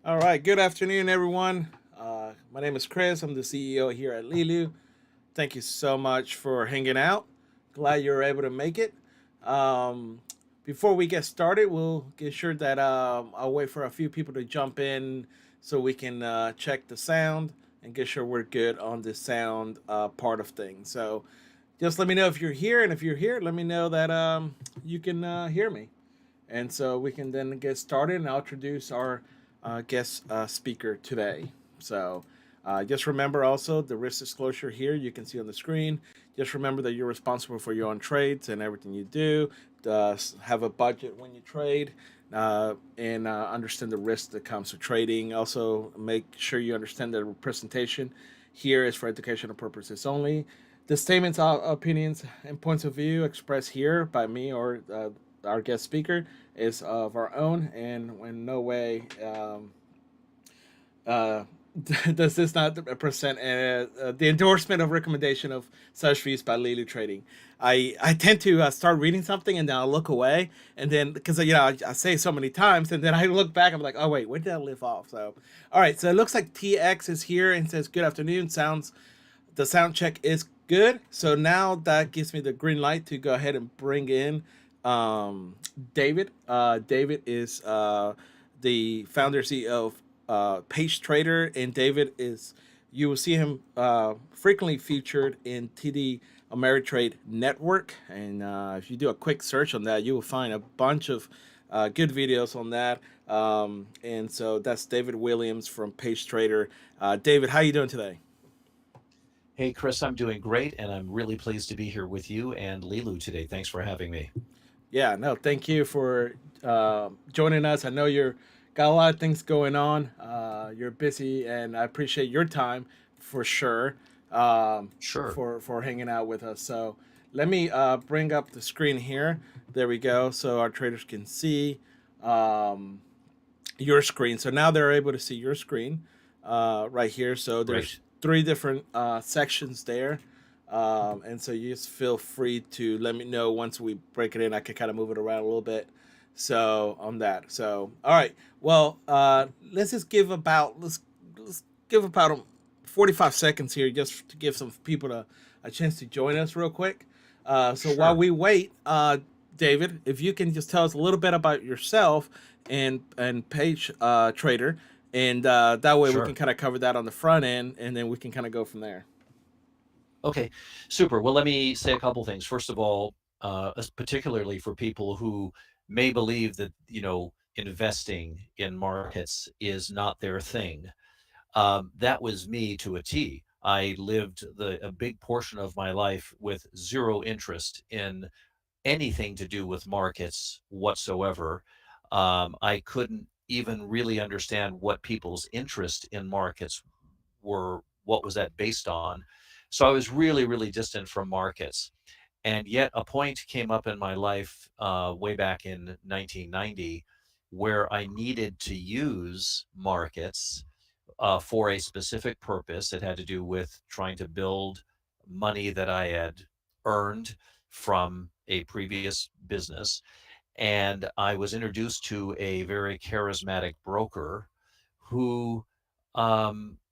All right. Good afternoon, everyone. My name is Chris. I'm the CEO here at Leeloo. Thank you so much for hanging out. Glad you're able to make it. Um, Before we get started, we'll get sure that I'll wait for a few people to jump in so we can check the sound and get sure we're good on the sound part of things. So just let me know if you're here, and if you're here, let me know that you can hear me. And so we can then get started, and I'll introduce our guest speaker today. So just remember also the risk disclosure here you can see on the screen. Just remember that you're responsible for your own trades and everything you do. Have a budget when you trade. And understand the risk that comes with trading. Also, make sure you understand that the presentation here is for educational purposes only. The statements, opinions, and points of view expressed here by me or our guest speaker is of our own, and in no way uh, does this not present the endorsement of recommendation of such views by Leeloo Trading. I tend to start reading something and then I'll look away, and then because I say so many times, and then I look back, I'm like, oh wait, where did I leave off? So all right, so it looks like TX is here and says good afternoon. Sounds the sound check is good. So now that gives me the green light to go ahead and bring in David. David is the founder CEO of Page Trader, and David is you will see him frequently featured in TD Ameritrade Network. And if you do a quick search on that, you will find a bunch of good videos on that. And so that's David Williams from Page Trader. David, how you doing today? Hey, Chris, I'm doing great, and I'm really pleased to be here with you and Leeloo today. Thanks for having me. Yeah, no, thank you for joining us. I know you're got a lot of things going on. You're busy, and I appreciate your time for sure. Sure. For hanging out with us. So let me bring up the screen here. There we go. So our traders can see um, your screen. So now they're able to see your screen right here. So there's Great. three different sections there. And so you just feel free to let me know once we break it in. I can kind of move it around a little bit. So on that. So all right. Well, let's just give about let's give about 45 seconds here just to give some people a chance to join us real quick. So while Sure. we wait, David, if you can just tell us a little bit about yourself and Page Trader, and that way we can Sure. kind of cover that on the front end, and then we can kind of go from there. Okay. Super. Well, let me say a couple things. First of all, particularly for people who may believe that, investing in markets is not their thing. That was me to a T. I lived a big portion of my life with zero interest in anything to do with markets whatsoever. I couldn't even really understand what people's interest in markets were, what was that based on. So I was really, really distant from markets. And yet a point came up in my life way back in 1990 where I needed to use markets for a specific purpose. It had to do with trying to build money that I had earned from a previous business. And I was introduced to a very charismatic broker who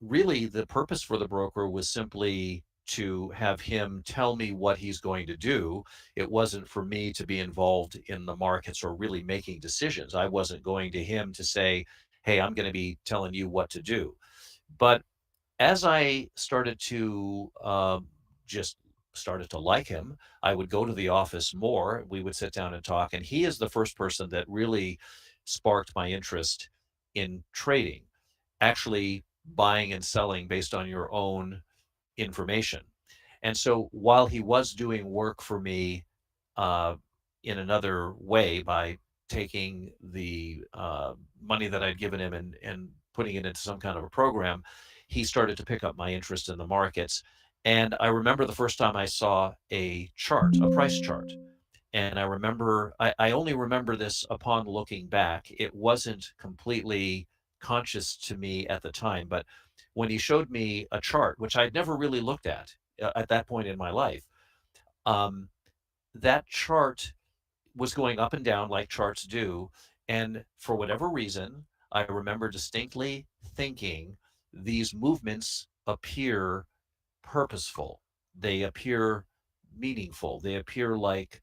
really the purpose for the broker was simply to have him tell me what he's going to do. It wasn't for me to be involved in the markets or really making decisions. I wasn't going to him to say, hey, I'm going to be telling you what to do. But as I started to just started to like him, I would go to the office more. We would sit down and talk, and he is the first person that really sparked my interest in trading, actually buying and selling based on your own information. And so while he was doing work for me uh, in another way by taking the money that I'd given him and putting it into some kind of a program, he started to pick up my interest in the markets. And I remember the first time I saw a chart, a price chart. And I only remember this upon looking back. It wasn't completely conscious to me at the time, but when he showed me a chart, which I'd never really looked at that point in my life, um, that chart was going up and down like charts do. And for whatever reason, I remember distinctly thinking these movements appear purposeful. They appear meaningful. They appear like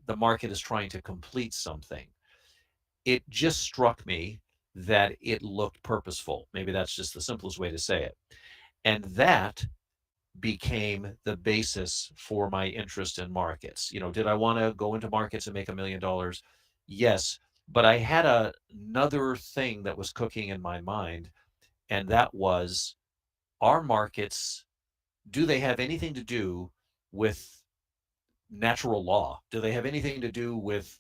the market is trying to complete something. It just struck me that it looked purposeful. Maybe that's just the simplest way to say it. And that became the basis for my interest in markets. Did I want to go into markets and make $1 million? Yes. But I had another thing that was cooking in my mind, and that was, our markets, do they have anything to do with natural law? Do they have anything to do with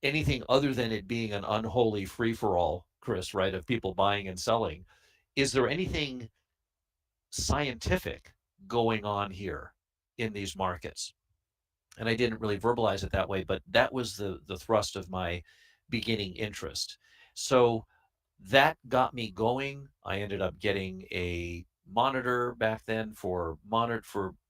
anything other than it being an unholy free for all, Chris, right, of people buying and selling? Is there anything scientific going on here in these markets? And I didn't really verbalize it that way, but that was the thrust of my beginning interest. So that got me going. I ended up getting a monitor back then for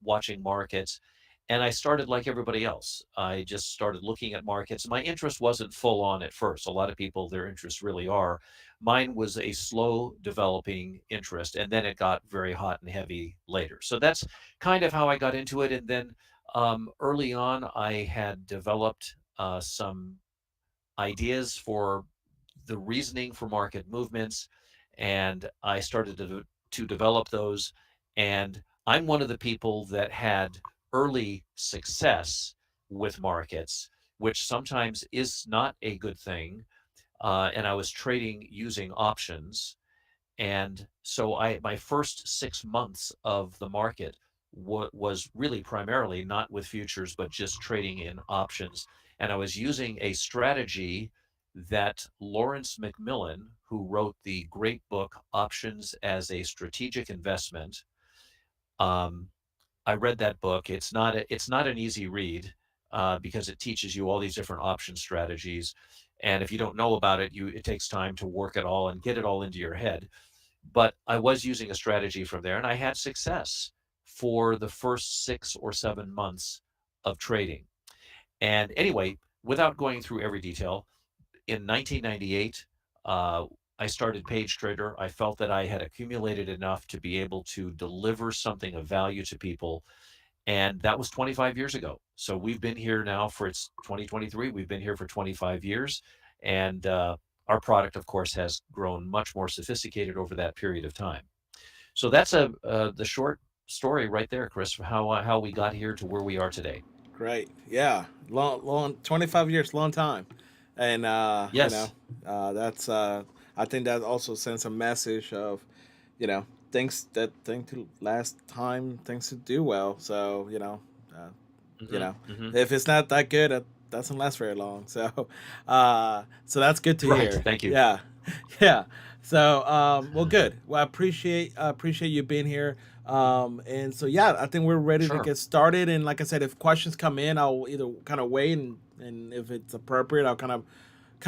watching markets. And I started like everybody else. I just started looking at markets. My interest wasn't full on at first. A lot of people, their interests really are. Mine was a slow developing interest, and then it got very hot and heavy later. So that's kind of how I got into it. And then early on, I had developed some ideas for the reasoning for market movements, and I started to develop those. And I'm one of the people that had early success with markets, which sometimes is not a good thing. And I was trading using options, and so my first 6 months of the market was really primarily not with futures, but just trading in options. And I was using a strategy that Lawrence McMillan, who wrote the great book Options as a Strategic Investment, um, I read that book. It's not an easy read, because it teaches you all these different option strategies, and if you don't know about it, it takes time to work it all and get it all into your head. But I was using a strategy from there, and I had success for the first 6 or 7 months of trading. And anyway, without going through every detail, in 1998, uh, I started Page Trader. I felt that I had accumulated enough to be able to deliver something of value to people, and that was 25 years ago. So we've been here now for, it's 2023. We've been here for 25 years, and our product, of course, has grown much more sophisticated over that period of time. So that's the short story right there, Chris, for how we got here to where we are today. Great. Yeah. Long 25 years, long time. And Yes. that's I think that also sends a message of, things that think to last time, things to do well. So, uh, you Hmm. know, Hmm. if it's not that good, it doesn't last very long. So that's good to Right. hear. Thank you. Yeah, yeah. So, well, good. Well, I appreciate you being here. And so, yeah, I think we're ready to Sure. get started. And like I said, if questions come in, I'll either kind of wait and if it's appropriate, I'll kind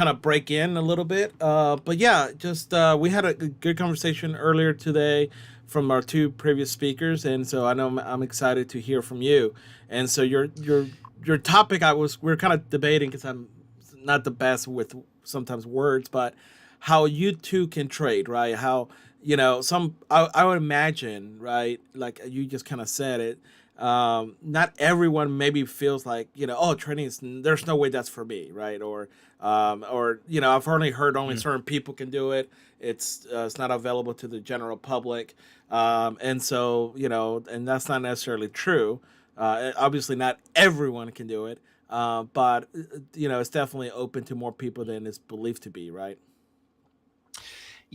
of break in a little bit. But yeah, just we had a good conversation earlier today from our two previous speakers, and so I know I'm excited to hear from you. And so your topic, we're kind of debating because I'm not the best with sometimes words, but how you two can trade, right? How some I would imagine, right? Like you just kind of said it. Not everyone maybe feels like oh, trading is there's no way that's for me, right? Or I've only heard only Mm. certain people can do it. It's not available to the general public, and so and that's not necessarily true. Obviously, not everyone can do it, but it's definitely open to more people than it's believed to be, right?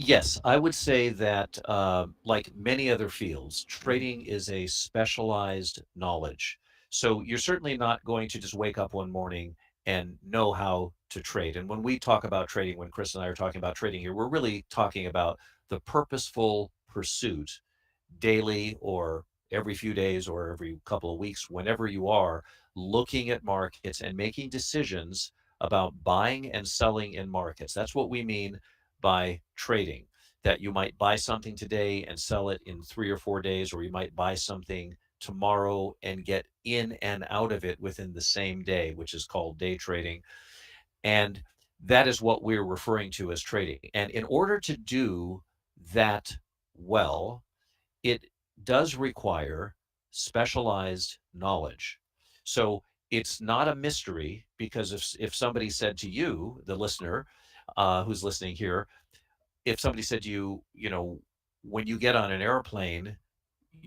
Yes, I would say that, like many other fields, trading is a specialized knowledge. So you're certainly not going to just wake up one morning and know how to trade. And when we talk about trading, when Chris and I are talking about trading here, we're really talking about the purposeful pursuit daily or every few days or every couple of weeks, whenever you are looking at markets and making decisions about buying and selling in markets. That's what we mean by trading. That you might buy something today and sell it in 3 or 4 days, or you might buy something tomorrow and get in and out of it within the same day, which is called day trading. And That is what we're referring to as trading. And in order to do that well, it does require specialized knowledge. So it's not a mystery, because if somebody said to you, the listener who's listening here, if somebody said to you, when you get on an airplane,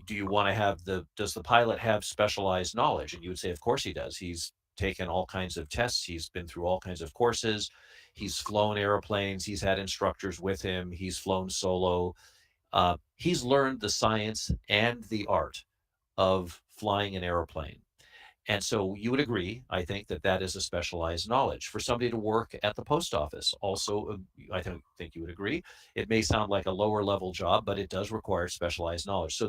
do you want to have does the pilot have specialized knowledge? And you would say, of course he does. He's taken all kinds of tests. He's been through all kinds of courses. He's flown airplanes. He's had instructors with him. He's flown solo. He's learned the science and the art of flying an airplane. And so you would agree, I think, that that is a specialized knowledge. For somebody to work at the post office, also, I think you would agree. It may sound like a lower level job, but it does require specialized knowledge. So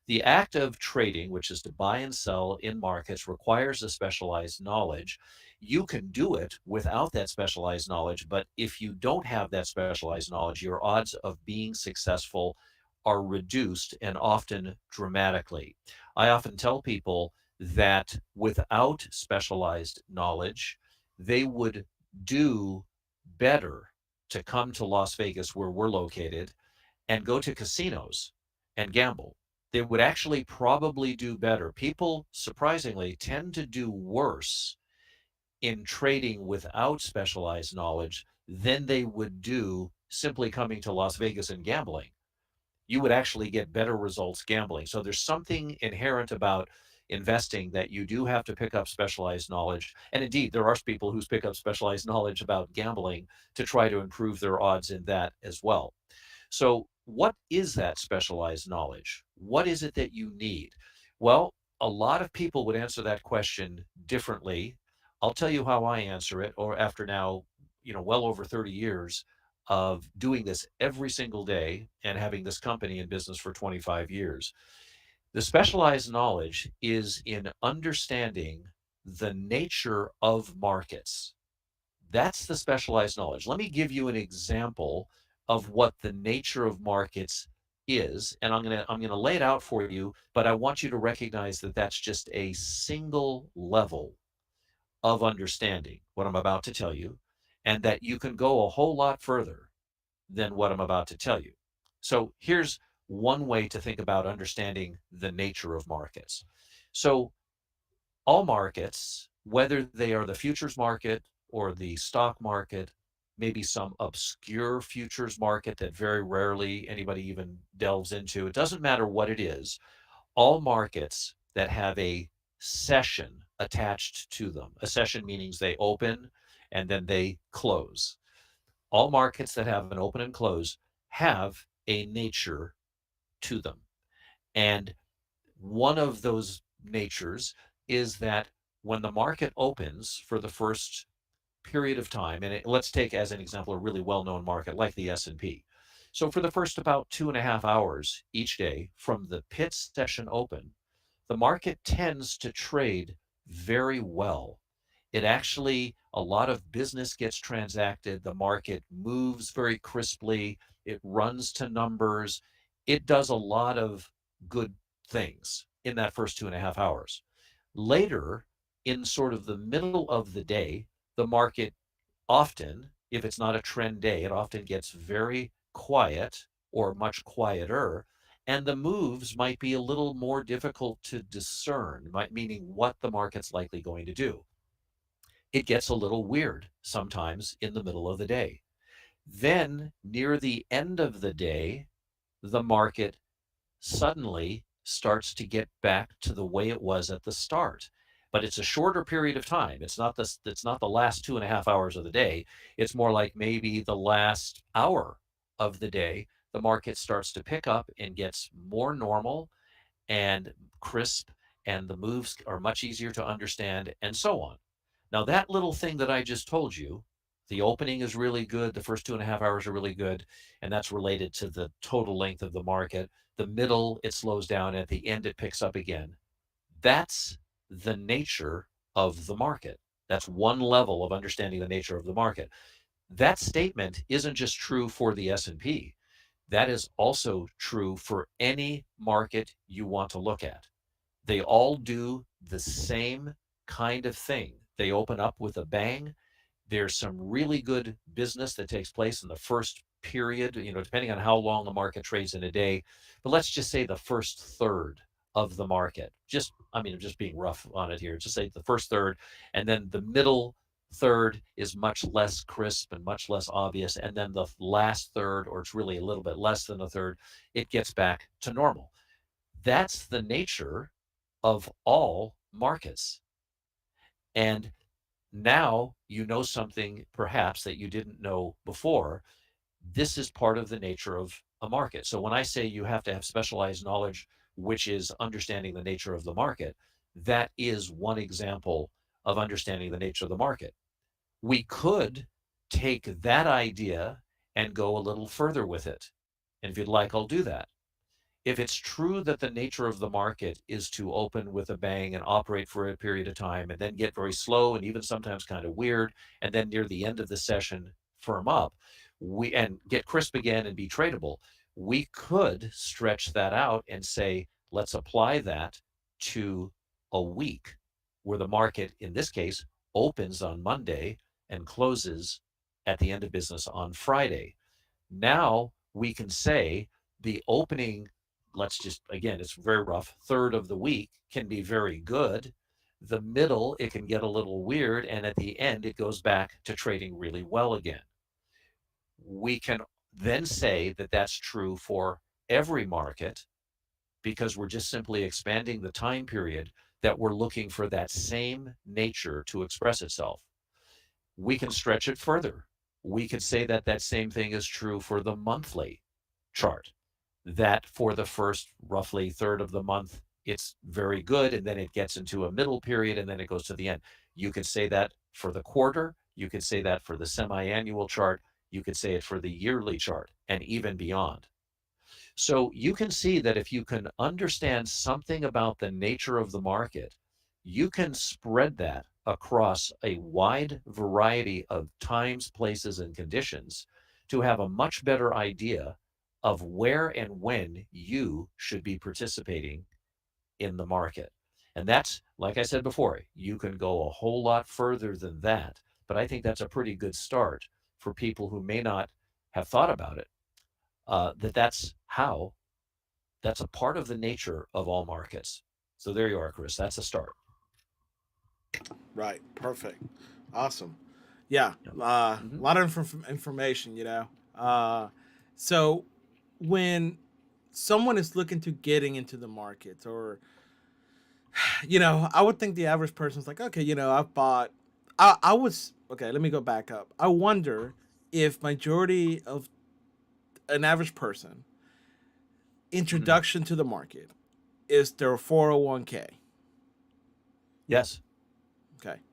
the act of trading, which is to buy and sell in markets, requires a specialized knowledge. You can do it without that specialized knowledge, but if you don't have that specialized knowledge, your odds of being successful are reduced, and often dramatically. I often tell people that without specialized knowledge, they would do better to come to Las Vegas, where we're located, and go to casinos and gamble. They would actually probably do better. People, surprisingly, tend to do worse in trading without specialized knowledge than they would do simply coming to Las Vegas and gambling. You would actually get better results gambling. So there's something inherent about investing that you do have to pick up specialized knowledge. And indeed, there are people who pick up specialized knowledge about gambling to try to improve their odds in that as well. So, what is that specialized knowledge? What is it that you need? Well, a lot of people would answer that question differently. I'll tell you how I answer it, or after now, well over 30 years of doing this every single day and having this company in business for 25 years. The specialized knowledge is in understanding the nature of markets. That's the specialized knowledge. Let me give you an example of what the nature of markets is, and I'm going to lay it out for you, but I want you to recognize that that's just a single level of understanding what I'm about to tell you, and that you can go a whole lot further than what I'm about to tell you. So here's one way to think about understanding the nature of markets. So all markets, whether they are the futures market or the stock market, maybe some obscure futures market that very rarely anybody even delves into, it doesn't matter what it is, all markets that have a session attached to them, a session means they open and then they close. All markets that have an open and close have a nature to them. And one of those natures is that when the market opens for the first period of time, and let's take as an example a really well-known market like the S&P. So for the first about 2.5 hours each day from the pit session open, the market tends to trade very well. It actually, a lot of business gets transacted. The market moves very crisply. It runs to numbers. It does a lot of good things in that first 2.5 hours. Later, in sort of the middle of the day, the market often, if it's not a trend day, it often gets very quiet or much quieter. And the moves might be a little more difficult to discern, meaning what the market's likely going to do. It gets a little weird sometimes in the middle of the day. Then, near the end of the day, the market suddenly starts to get back to the way it was at the start. But it's a shorter period of time. It's not the last 2.5 hours of the day. It's more like maybe the last hour of the day. The market starts to pick up and gets more normal and crisp, and the moves are much easier to understand, and so on. Now, that little thing that I just told you, the opening is really good, the first 2.5 hours are really good, and that's related to the total length of the market. The middle, it slows down. At the end, it picks up again. That's the nature of the market. That's one level of understanding the nature of the market. That statement isn't just true for the S&P. That is also true for any market you want to look at. They all do the same kind of thing. They open up with a bang There's some really good business that takes place in the first period, depending on how long the market trades in a day. But let's just say the first third of the market. I'm just being rough on it here. Just say the first third, and then the middle third is much less crisp and much less obvious. And then the last third, or it's really a little bit less than a third, it gets back to normal. That's the nature of all markets. And now you know something perhaps that you didn't know before. This is part of the nature of a market. So when I say you have to have specialized knowledge, which is understanding the nature of the market, that is one example of understanding the nature of the market. We could take that idea and go a little further with it. And if you'd like, I'll do that. If it's true that the nature of the market is to open with a bang and operate for a period of time and then get very slow and even sometimes kind of weird, and then near the end of the session firm up, and get crisp again and be tradable, we could stretch that out and say, let's apply that to a week where the market, in this case, opens on Monday and closes at the end of business on Friday. Now we can say the opening, let's just, again, it's very rough, third of the week can be very good. The middle, it can get a little weird. And at the end, it goes back to trading really well again. We can then say that that's true for every market because we're just simply expanding the time period that we're looking for that same nature to express itself. We can stretch it further. We could say that that same thing is true for the monthly chart, that for the first roughly third of the month, it's very good. And then it gets into a middle period and then it goes to the end. You could say that for the quarter. You could say that for the semi-annual chart. You could say it for the yearly chart and even beyond. So you can see that if you can understand something about the nature of the market, you can spread that across a wide variety of times, places, and conditions to have a much better idea of where and when you should be participating in the market. And that's, like I said before, you can go a whole lot further than that. But I think that's a pretty good start for people who may not have thought about it. That's a part of the nature of all markets. So there you are, Chris. That's a start. Right. Perfect. Awesome. Yeah. Yeah. A Hmm. lot of information, So when someone is looking to getting into the market, or, I would think the average person's like, okay, I've bought, I was, okay, let me go back up. I wonder if majority of an average person Hmm. introduction to the market is their 401k. Yes. Okay. Yeah.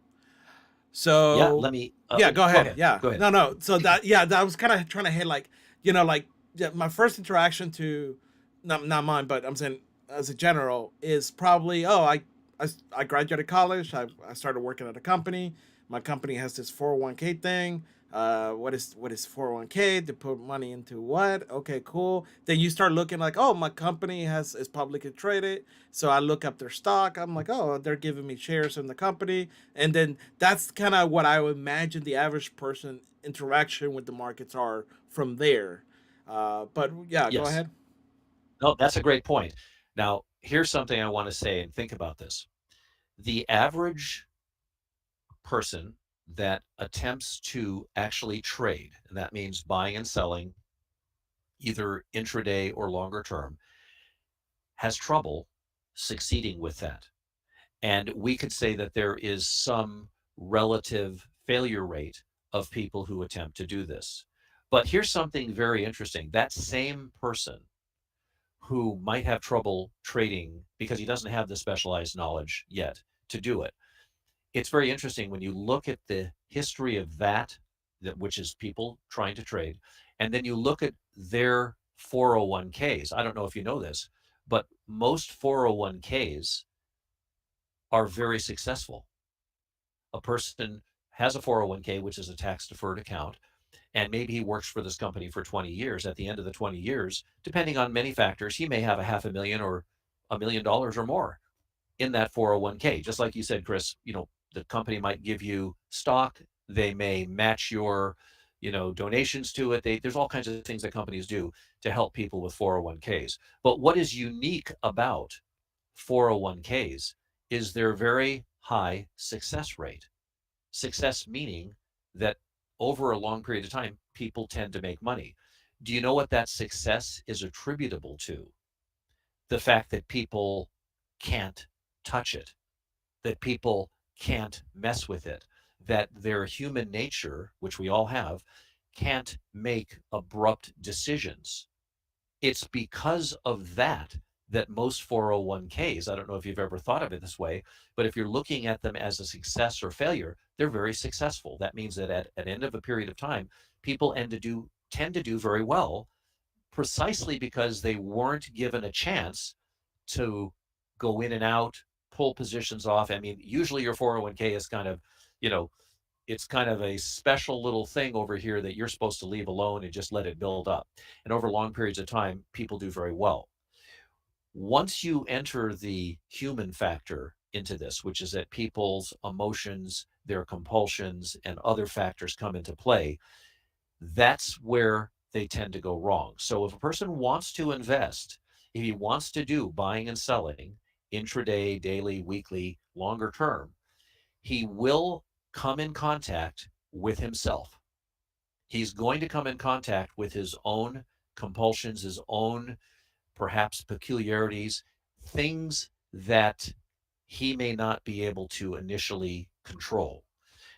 So, Let me. yeah, go Go ahead. ahead. Yeah. Go ahead. No, no. So that I was kind of trying to hit like, yeah, my first interaction to, not mine, but I'm saying as a general is probably, oh, I graduated college. I started working at a company. My company has this 401k thing. What is 401k? To put money into what? Okay, cool. Then you start looking like, oh, my company is publicly traded. So I look up their stock. I'm like, oh, they're giving me shares in the company. And then that's kind of what I would imagine the average person interaction with the markets are from there. But yeah, go Yes. ahead. No, that's a great point. Now, here's something I want to say and think about this. The average person that attempts to actually trade, and that means buying and selling either intraday or longer term, has trouble succeeding with that. And we could say that there is some relative failure rate of people who attempt to do this. But here's something very interesting. That same person who might have trouble trading because he doesn't have the specialized knowledge yet to do it. It's very interesting when you look at the history of which is people trying to trade, and then you look at their 401ks. I don't know if you know this, but most 401ks are very successful. A person has a 401k, which is a tax deferred account, and maybe he works for this company for 20 years. At the end of the 20 years, depending on many factors, he may have a half a million or $1 million or more in that 401k. Just like you said, Chris, the company might give you stock They may match your, donations to it. There's all kinds of things that companies do to help people with 401ks. But what is unique about 401ks is their very high success rate. Success meaning that over a long period of time, people tend to make money. Do you know what that success is attributable to? The fact that people can't touch it, that people can't mess with it, that their human nature, which we all have, can't make abrupt decisions. It's because of that that most 401ks, I don't know if you've ever thought of it this way, but if you're looking at them as a success or failure, they're very successful. That means that at an end of a period of time, people tend to do very well precisely because they weren't given a chance to go in and out, pull positions off. I mean, usually your 401k is kind of, you know, it's kind of a special little thing over here that you're supposed to leave alone and just let it build up. And over long periods of time, people do very well. Once you enter the human factor into this, which is that people's emotions, their compulsions, and other factors come into play, that's where they tend to go wrong. So if a person wants to invest, if he wants to do buying and selling intraday, daily, weekly, longer term, he will come in contact with himself. He's going to come in contact with his own compulsions, his own perhaps peculiarities, things that he may not be able to initially control.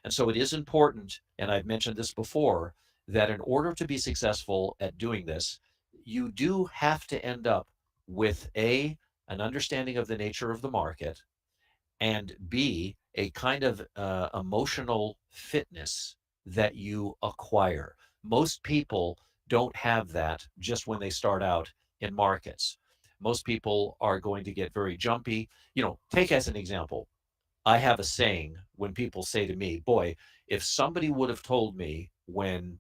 And so it is important, and I've mentioned this before, that in order to be successful at doing this, you do have to end up with an understanding of the nature of the market, and B, a kind of emotional fitness that you acquire. Most people don't have that just when they start out in markets. Most people are going to get very jumpy. Take as an example, I have a saying when people say to me, boy, if somebody would have told me when,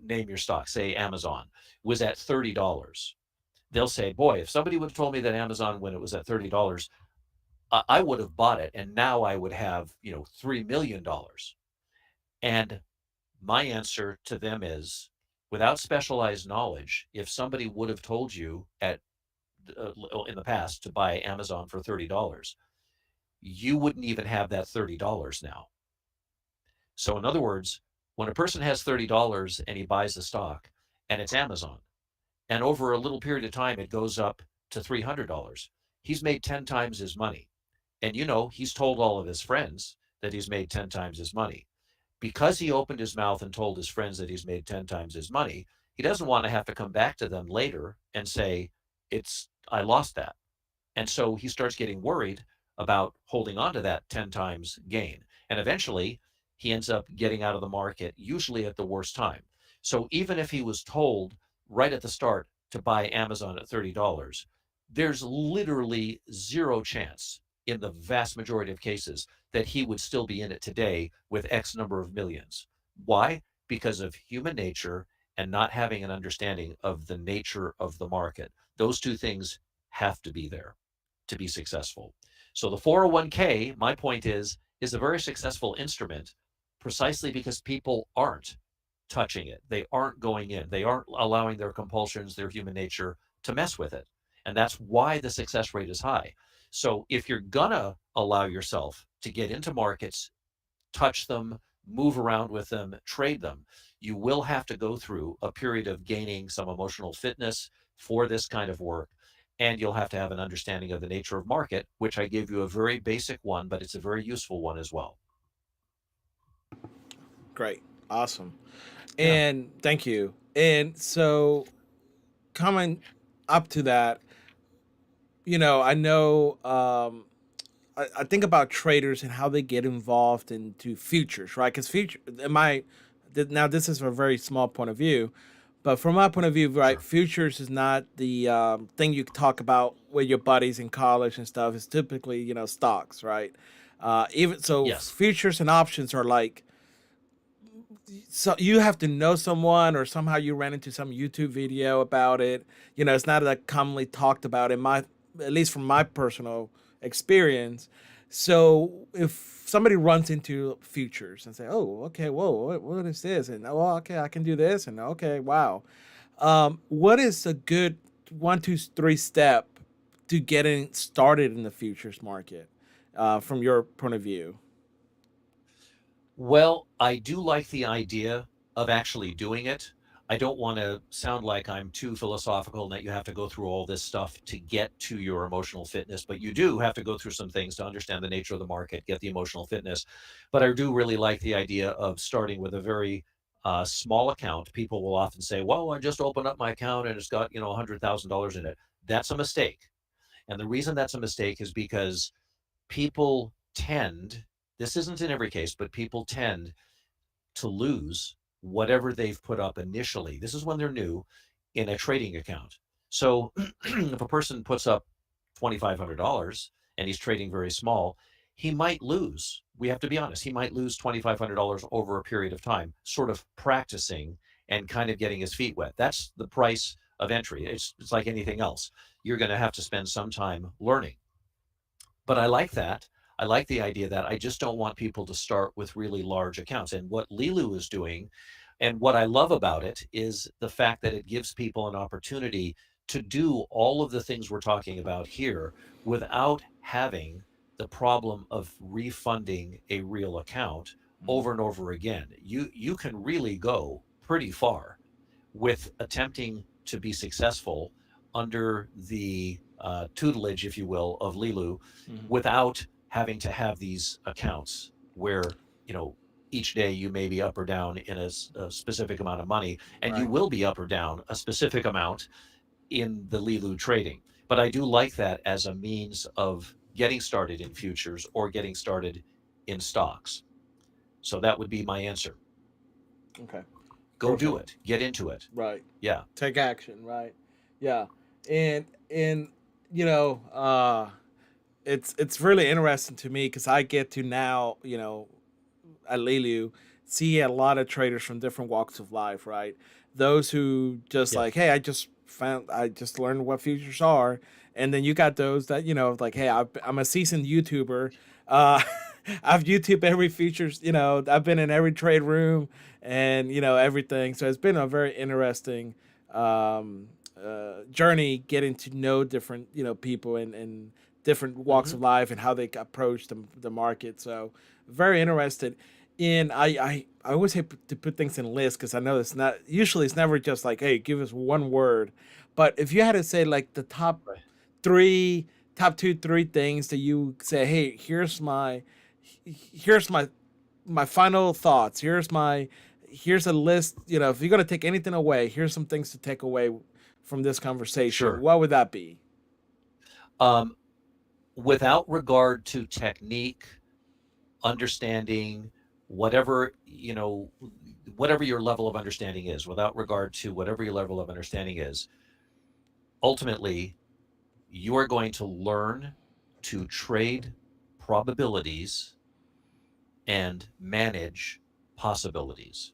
name your stock, say Amazon, was at $30, they'll say, boy, if somebody would have told me that Amazon, when it was at $30, I would have bought it and now I would have, $3 million. And my answer to them is, without specialized knowledge, if somebody would have told you in the past to buy Amazon for $30, you wouldn't even have that $30 now. So in other words, when a person has $30 and he buys the stock and it's Amazon, and over a little period of time it goes up to $300, he's made 10 times his money. And he's told all of his friends that he's made 10 times his money. Because he opened his mouth and told his friends that he's made 10 times his money, he doesn't want to have to come back to them later and say, I lost that. And so he starts getting worried about holding on to that 10 times gain. And eventually he ends up getting out of the market, usually at the worst time. So even if he was told right at the start to buy Amazon at $30, there's literally zero chance in the vast majority of cases that he would still be in it today with X number of millions. Why? Because of human nature and not having an understanding of the nature of the market. Those two things have to be there to be successful. So the 401k, my point is a very successful instrument precisely because people aren't touching it. They aren't going in. They aren't allowing their compulsions, their human nature to mess with it. And that's why the success rate is high. So if you're gonna allow yourself to get into markets, touch them, move around with them, trade them, you will have to go through a period of gaining some emotional fitness for this kind of work. And you'll have to have an understanding of the nature of market, which I gave you a very basic one, but it's a very useful one as well. Great. Awesome. Yeah, And thank you. And so coming up to that, I know I think about traders and how they get involved into futures, right? Because now this is a very small point of view, but from my point of view, right, sure. futures is not the thing you talk about with your buddies in college and stuff. It's typically stocks, right? Even so, Yes. futures and options are like, so you have to know someone or somehow you ran into some YouTube video about it. It's not that commonly talked about in my, at least from my personal experience. So if somebody runs into futures and say, "Oh, okay, whoa, what is this?" and "Oh, okay, I can do this," and "Okay, wow," what is a good one, two, three step to getting started in the futures market, from your point of view? Well, I do like the idea of actually doing it. I don't want to sound like I'm too philosophical and that you have to go through all this stuff to get to your emotional fitness, but you do have to go through some things to understand the nature of the market, get the emotional fitness. But I do really like the idea of starting with a very small account. People will often say, "Well, I just opened up my account and it's got, $100,000 in it." That's a mistake. And the reason that's a mistake is because people tend, this isn't in every case, but people tend to lose whatever they've put up initially. This is when they're new in a trading account. So if a person puts up $2,500 and he's trading very small, he might lose. We have to be honest. He might lose $2,500 over a period of time, sort of practicing and kind of getting his feet wet. That's the price of entry. It's like anything else. You're going to have to spend some time learning. But I like that. I like the idea that I just don't want people to start with really large accounts. And what Leeloo is doing, and what I love about it, is the fact that it gives people an opportunity to do all of the things we're talking about here without having the problem of refunding a real account Mhm. over and over again. You can really go pretty far with attempting to be successful under the tutelage, if you will, of Leeloo, Mhm. without having to have these accounts where, you know, each day you may be up or down in a specific amount of money, and you Right. will be up or down a specific amount in the Leeloo trading. But I do like that as a means of getting started in futures or getting started in stocks. So that would be my answer. Okay. Go do Perfect. it. Get into it. Right. Yeah. Take action. Right. Yeah. And you know, it's really interesting to me because I get to now, at Leeloo, see a lot of traders from different walks of life, right? Those who just like, Yes. hey, I just learned what futures are, and then you got those that like, hey, I'm a seasoned YouTuber. Uh, I've YouTube every futures, I've been in every trade room and everything. So it's been a very interesting journey getting to know different people and different walks Hmm. of life and how they approach the market. So very interested in I always hate to put things in lists because I know it's not usually it's never just like, hey, give us one word, but if you had to say like the Right. three top two three things that you say, hey, here's my final thoughts, here's a list, if you're going to take anything away, here's some things to take away from this conversation, Sure. what would that be? Um, Without regard to technique, understanding, whatever, whatever your level of understanding is, without regard to whatever your level of understanding is, ultimately, you are going to learn to trade probabilities and manage possibilities.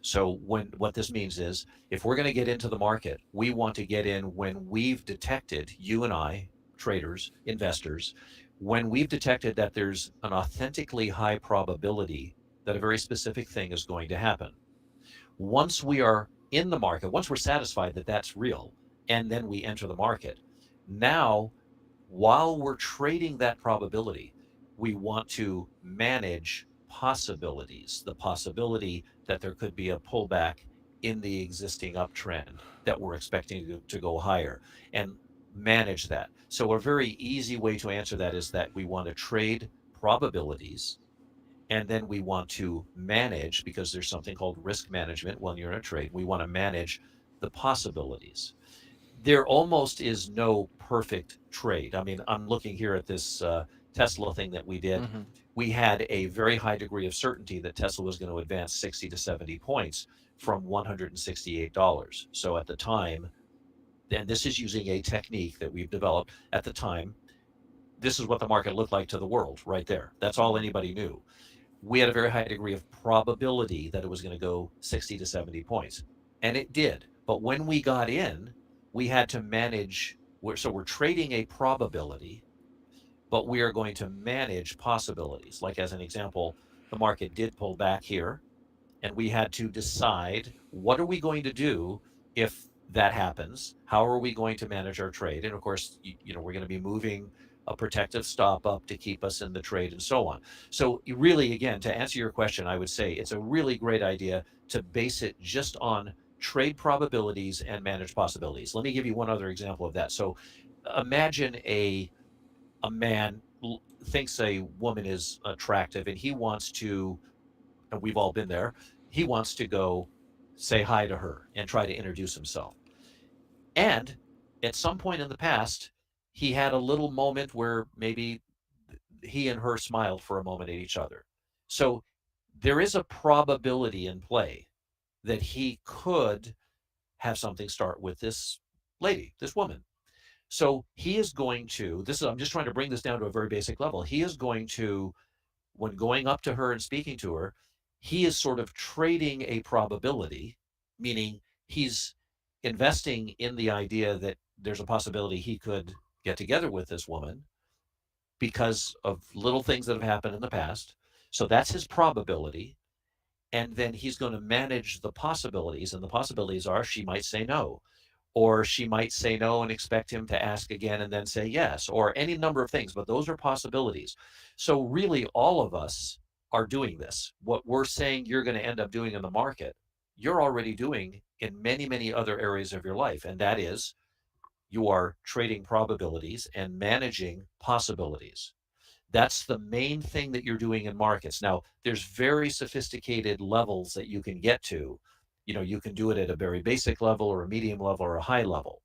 So what this means is if we're going to get into the market, we want to get in when we've detected, you and I, traders, investors, when we've detected that there's an authentically high probability that a very specific thing is going to happen. Once we are in the market, once we're satisfied that that's real, and then we enter the market, now while we're trading that probability, we want to manage possibilities, the possibility that there could be a pullback in the existing uptrend that we're expecting to go higher and manage that. So, a very easy way to answer that is that we want to trade probabilities and then we want to manage, because there's something called risk management when you're in a trade. We want to manage the possibilities. There almost is no perfect trade. I mean, I'm looking here at this Tesla thing that we did. Mm-hmm. We had a very high degree of certainty that Tesla was going to advance 60 to 70 points from $168. So at the time, and this is using a technique that we've developed at the time, this is what the market looked like to the world right there. That's all Mm-hmm. anybody knew. We had a very high degree of probability that it was going to go 60 to 70 points. And it did. But when we got in, we had to manage. So we're trading a probability. but we are going to manage possibilities. Like, as an example, the market did pull back here, and we had to decide, what are we going to do if that happens? How are we going to manage our trade? And of course, we're going to be moving a protective stop up to keep us in the trade and so on. So really, again, to answer your question, I would say it's a really great idea to base it just on trade probabilities and manage possibilities. Let me give you one other example of that. So imagine a man thinks a woman is attractive, and he wants to, and we've all been there, he wants to go say hi to her and try to introduce himself. And at some point in the past, he had a little moment where maybe he and her smiled for a moment at each other. So there is a probability in play that he could have something start with this lady, this woman. So he is going to, this is, I'm just trying to bring this down to a very basic level. He is going to, when going up to her and speaking to her, he is sort of trading a probability, meaning he's investing in the idea that there's a possibility he could get together with this woman because of little things that have happened in the past. So that's his probability. And then he's going to manage the possibilities. And the possibilities are, she might say no, or she might say no and expect him to ask again and then say yes, or any number of things, but those are possibilities. So really, all of us are doing this. What we're saying you're going to end up doing in the market, you're already doing in many, many other areas of your life. And that is, you are trading probabilities and managing possibilities. That's the main thing that you're doing in markets. Now, there's very sophisticated levels that you can get to. You can do it at a very basic level or a medium level or a high level.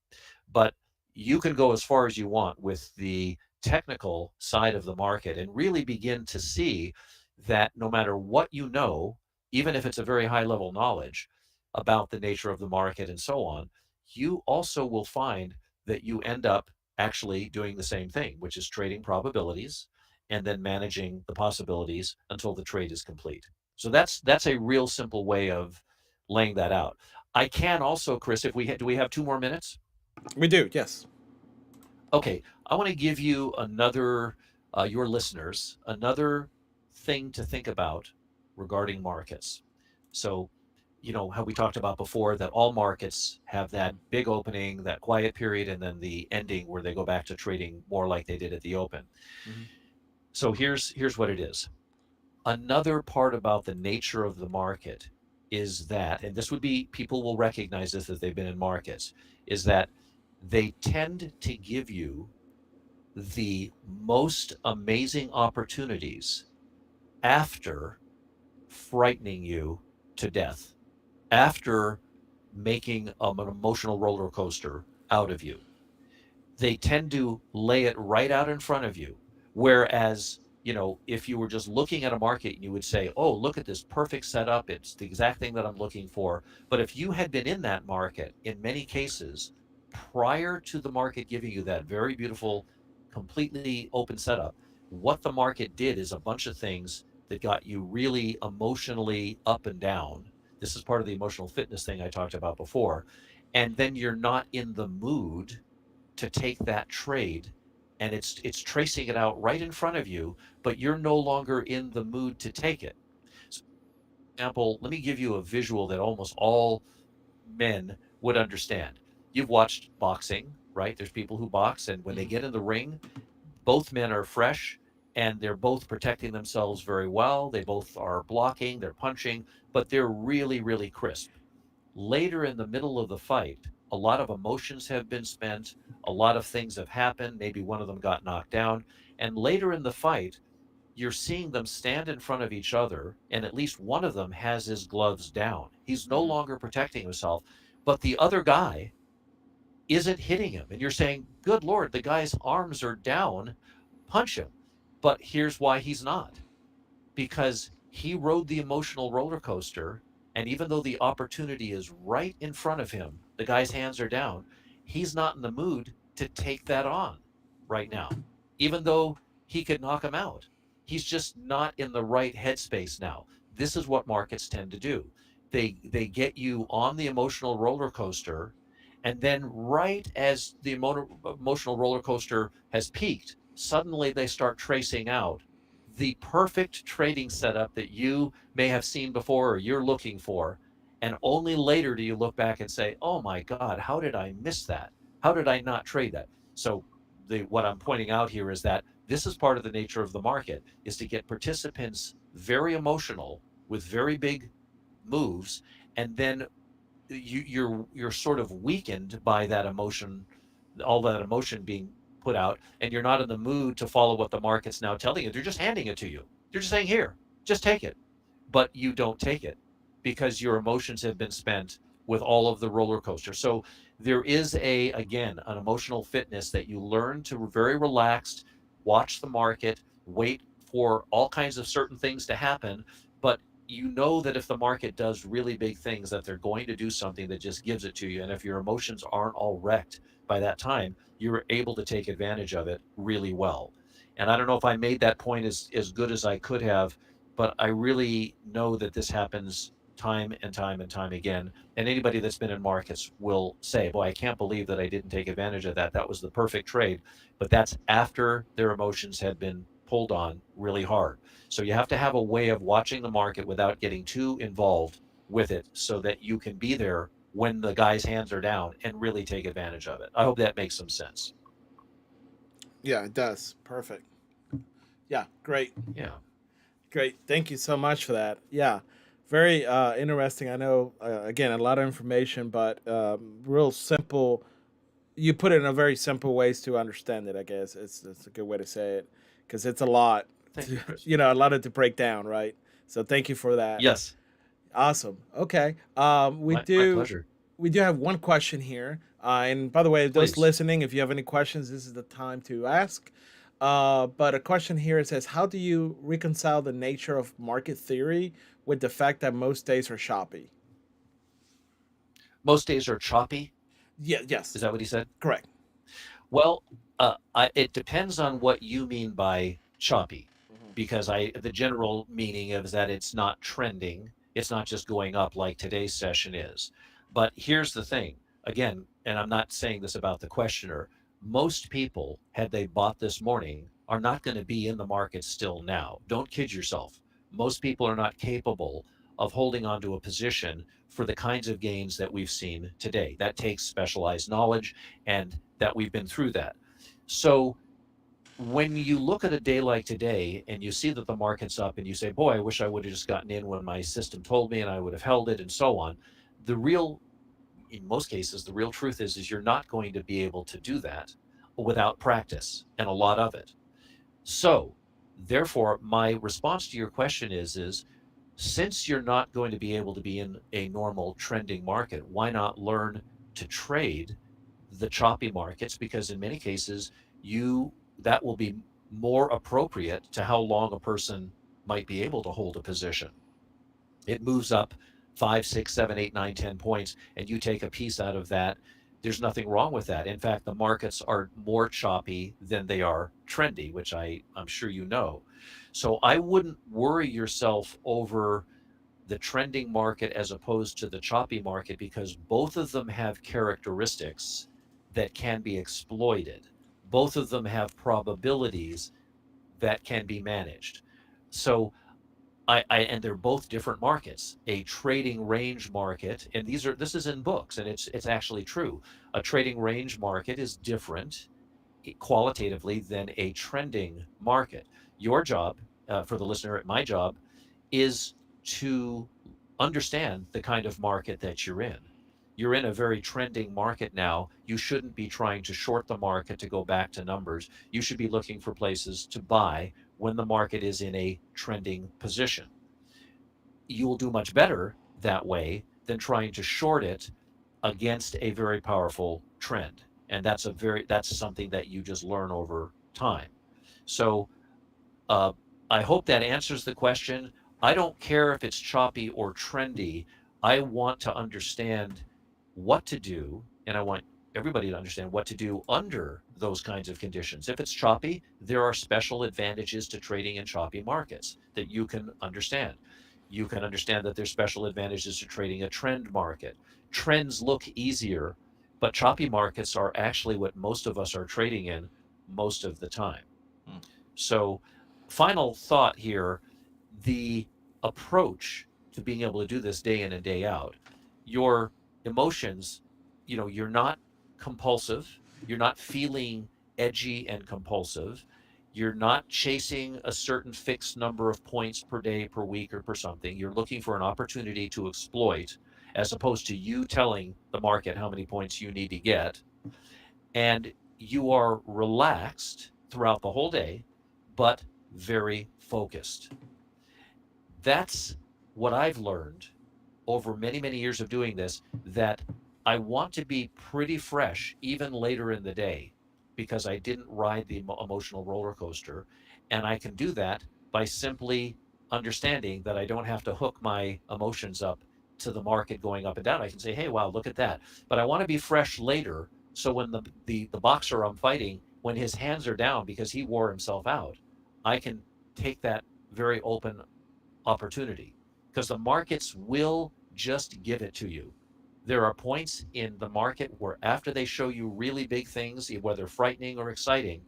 But you can go as far as you want with the technical side of the market and really begin to see that no matter what you know, even if it's a very high level knowledge about the nature of the market and so on, you also will find that you end up actually doing the same thing, which is trading probabilities and then managing the possibilities until the trade is complete. So that's a real simple way of laying that out. I can also, Chris, if do we have 2 more minutes? We do, yes. Okay, I want to give you another, your listeners, another thing to think about regarding markets. So, how we talked about before that all markets have that big opening, that quiet period, and then the ending where they go back to trading more like they did at the open. Mhm. So here's what it is. Another part about the nature of the market is that, and this would be, people will recognize this if they've been in markets, is that they tend to give you the most amazing opportunities after frightening you to death, after making an emotional roller coaster out of you. They tend to lay it right out in front of you. Whereas, if you were just looking at a market, you would say, oh, look at this perfect setup. It's the exact thing that I'm looking for. But if you had been in that market, in many cases, prior to the market giving you that very beautiful, completely open setup, what the market did is a bunch of things that got you really emotionally up and down. This is part of the emotional fitness thing I talked about before. And then you're not in the mood to take that trade, and it's tracing it out right in front of you, but you're no longer in the mood to take it. So, for example, let me give you a visual that almost all men would understand. You've watched boxing, right? There's people who box, and when they Mhm. get in the ring, both men are fresh and they're both protecting themselves very well. They both are blocking, they're punching, but they're really, really crisp. Later in the middle of the fight, a lot of emotions have been spent, a lot of things have happened, maybe one of them got knocked down, and later in the fight, you're seeing them stand in front of each other, and at least one of them has his gloves down. He's no Mhm. longer protecting himself, but the other guy isn't hitting him. And you're saying, good Lord, the guy's arms are down, punch him. But here's why he's not, because he rode the emotional roller coaster. And even though the opportunity is right in front of him, the guy's hands are down, he's not in the mood to take that on right now, even though he could knock him out. He's just not in the right headspace now. This is what markets tend to do. They get you on the emotional roller coaster, and then right as the emotional roller coaster has peaked, suddenly they start tracing out the perfect trading setup that you may have seen before or you're looking for. And only later do you look back and say, oh my God, how did I miss that? How did I not trade that? So what I'm pointing out here is that this is part of the nature of the market, is to get participants very emotional with very big moves, and then you're sort of weakened by that emotion, all that emotion being put out, and you're not in the mood to follow what the market's now telling you. They're just handing it to you. They're just saying, here, just take it. But you don't take it because your emotions have been spent with all of the roller coaster. So there is again, an emotional fitness that you learn to very relaxed, watch the market, wait for all kinds of certain things to happen. But you know that if the market does really big things, that they're going to do something that just gives it to you. And if your emotions aren't all wrecked by that time, you're able to take advantage of it really well. And I don't know if I made that point as good as I could have, but I really know that this happens time and time and time again. And anybody that's been in markets will say, boy, I can't believe that I didn't take advantage of that. That was the perfect trade. But that's after their emotions had been pulled on really hard. So you have to have a way of watching the market without getting too involved with it so that you can be there when the guy's hands are down and really take advantage of it. I hope that makes some sense. Yeah, it does. Perfect. Yeah, great. Yeah. Great. Thank you so much for that. Yeah, very interesting. I know, again, a lot of information, but real simple. You put it in a very simple ways to understand it. I guess it's a good way to say it because it's a lot, Thank to, you, Chris. a lot to break down, right? So thank you for that. Yes. Awesome. Okay. My pleasure. We do have one question here. And by the way, those Please. listening, if you have any questions, this is the time to ask. But a question here, it says, how do you reconcile the nature of market theory with the fact that most days are choppy? Most days are choppy. Yeah. Yes. Is that what he said? Correct. Well, it depends on what you mean by choppy, because the general meaning is that it's not trending. It's not just going up like today's session is. But here's the thing, again, and I'm not saying this about the questioner. Most people, had they bought this morning, are not going to be in the market still now. Don't kid yourself. Most people are not capable of holding onto a position for the kinds of gains that we've seen today. That takes specialized knowledge, and that we've been through that. So when you look at a day like today and you see that the market's up and you say, boy, I wish I would have just gotten in when my system told me and I would have held it and so on. The real, in most cases, the real truth is you're not going to be able to do that without practice and a lot of it. So therefore, my response to your question is since you're not going to be able to be in a normal trending market, why not learn to trade the choppy markets? Because in many cases, you that will be more appropriate to how long a person might be able to hold a position. It moves up 5, 6, 7, 8, 9, 10 points, and you take a piece out of that. There's nothing wrong with that. In fact, the markets are more choppy than they are trendy, which I'm sure you know. So I wouldn't worry yourself over the trending market as opposed to the choppy market, because both of them have characteristics that can be exploited. Both of them have probabilities that can be managed. So and they're both different markets. A trading range market, and this is in books, and it's actually true. A trading range market is different qualitatively than a trending market. Your job, for the listener, my job, is to understand the kind of market that you're in. You're in a very trending market now. You shouldn't be trying to short the market to go back to numbers. You should be looking for places to buy when the market is in a trending position. You'll do much better that way than trying to short it against a very powerful trend. And that's something that you just learn over time. So uh, I hope that answers the question. I don't care if it's choppy or trendy. I want to understand what to do, and I want everybody to understand what to do under those kinds of conditions. If it's choppy, there are special advantages to trading in choppy markets that you can understand. You can understand that there's special advantages to trading a trend market. Trends look easier, but choppy markets are actually what most of us are trading in most of the time. Hmm. So, final thought here, the approach to being able to do this day in and day out, your emotions, you're not compulsive, you're not feeling edgy and compulsive, you're not chasing a certain fixed number of points per day, per week, or per something. You're looking for an opportunity to exploit, as opposed to you telling the market how many points you need to get, and you are relaxed throughout the whole day, but very focused. That's what I've learned over many, many years of doing this, that I want to be pretty fresh even later in the day because I didn't ride the emotional roller coaster. And I can do that by simply understanding that I don't have to hook my emotions up to the market going up and down. I can say, hey, wow, look at that. But I want to be fresh later. So when the boxer I'm fighting, when his hands are down because he wore himself out, I can take that very open opportunity, because the markets will just give it to you. There are points in the market where after they show you really big things, whether frightening or exciting,